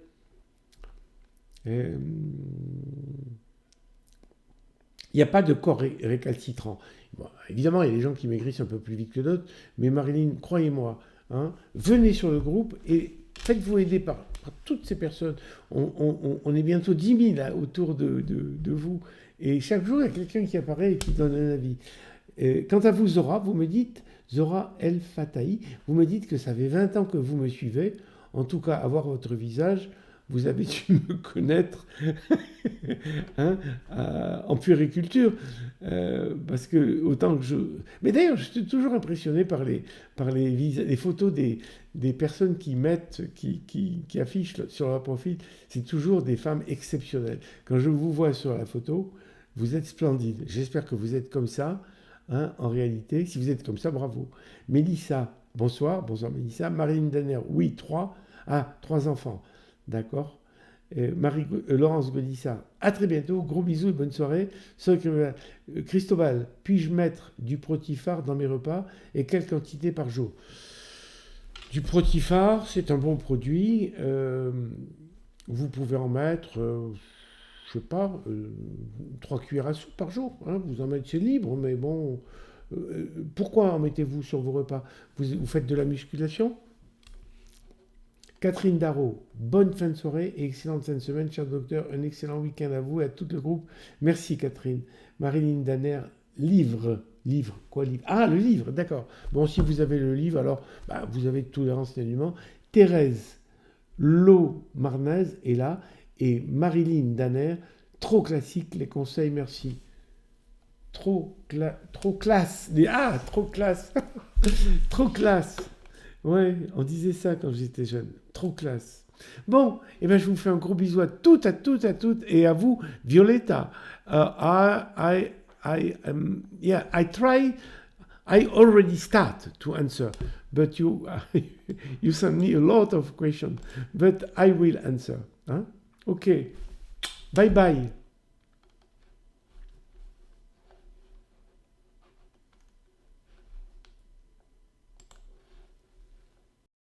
Il n'y a pas de corps récalcitrant. Bon, évidemment, il y a des gens qui maigrissent un peu plus vite que d'autres, mais Marilyn, croyez-moi, hein. Venez sur le groupe et faites-vous aider par toutes ces personnes. On est bientôt 10 000 là, autour de vous. Et chaque jour, il y a quelqu'un qui apparaît et qui donne un avis. Quant à vous, Zora, vous me dites, Zora El Fatahi, vous me dites que ça fait 20 ans que vous me suivez. En tout cas, à voir votre visage, vous avez dû me connaître hein, en puériculture. Parce que autant que je... Mais d'ailleurs, je suis toujours impressionné par les photos des personnes qui mettent, qui affichent sur leur profil. C'est toujours des femmes exceptionnelles. Quand je vous vois sur la photo, vous êtes splendide. J'espère que vous êtes comme ça. Hein, en réalité, si vous êtes comme ça, bravo. Mélissa, bonsoir. Bonsoir Mélissa. Marine Danner, oui, 3. Ah, 3 enfants. D'accord. Laurence Godissa, à très bientôt. Gros bisous et bonne soirée. Christobal, puis-je mettre du protifar dans mes repas et quelle quantité par jour? Du protifar, c'est un bon produit. Vous pouvez en mettre, je sais pas, 3 cuillères à soupe par jour. Hein, vous en mettez, c'est libre, mais bon. Pourquoi en mettez-vous sur vos repas? Vous faites de la musculation? Catherine Darro, bonne fin de soirée et excellente fin de semaine, cher docteur. Un excellent week-end à vous et à tout le groupe. Merci Catherine. Marilyn Danner, livre. Quoi livre? Ah, le livre, d'accord. Bon, si vous avez le livre, alors vous avez tous les renseignements. Thérèse Lo Marnaise est là et Marilyn Danner, trop classique les conseils, merci. Trop classe. Trop classe. Trop classe. Ouais, on disait ça quand j'étais jeune. Trop classe. Bon, et ben je vous fais un gros bisou à toutes, et à vous, Violetta. I try. I already start to answer, but you send me a lot of questions, but I will answer. Hein? Okay. Bye bye.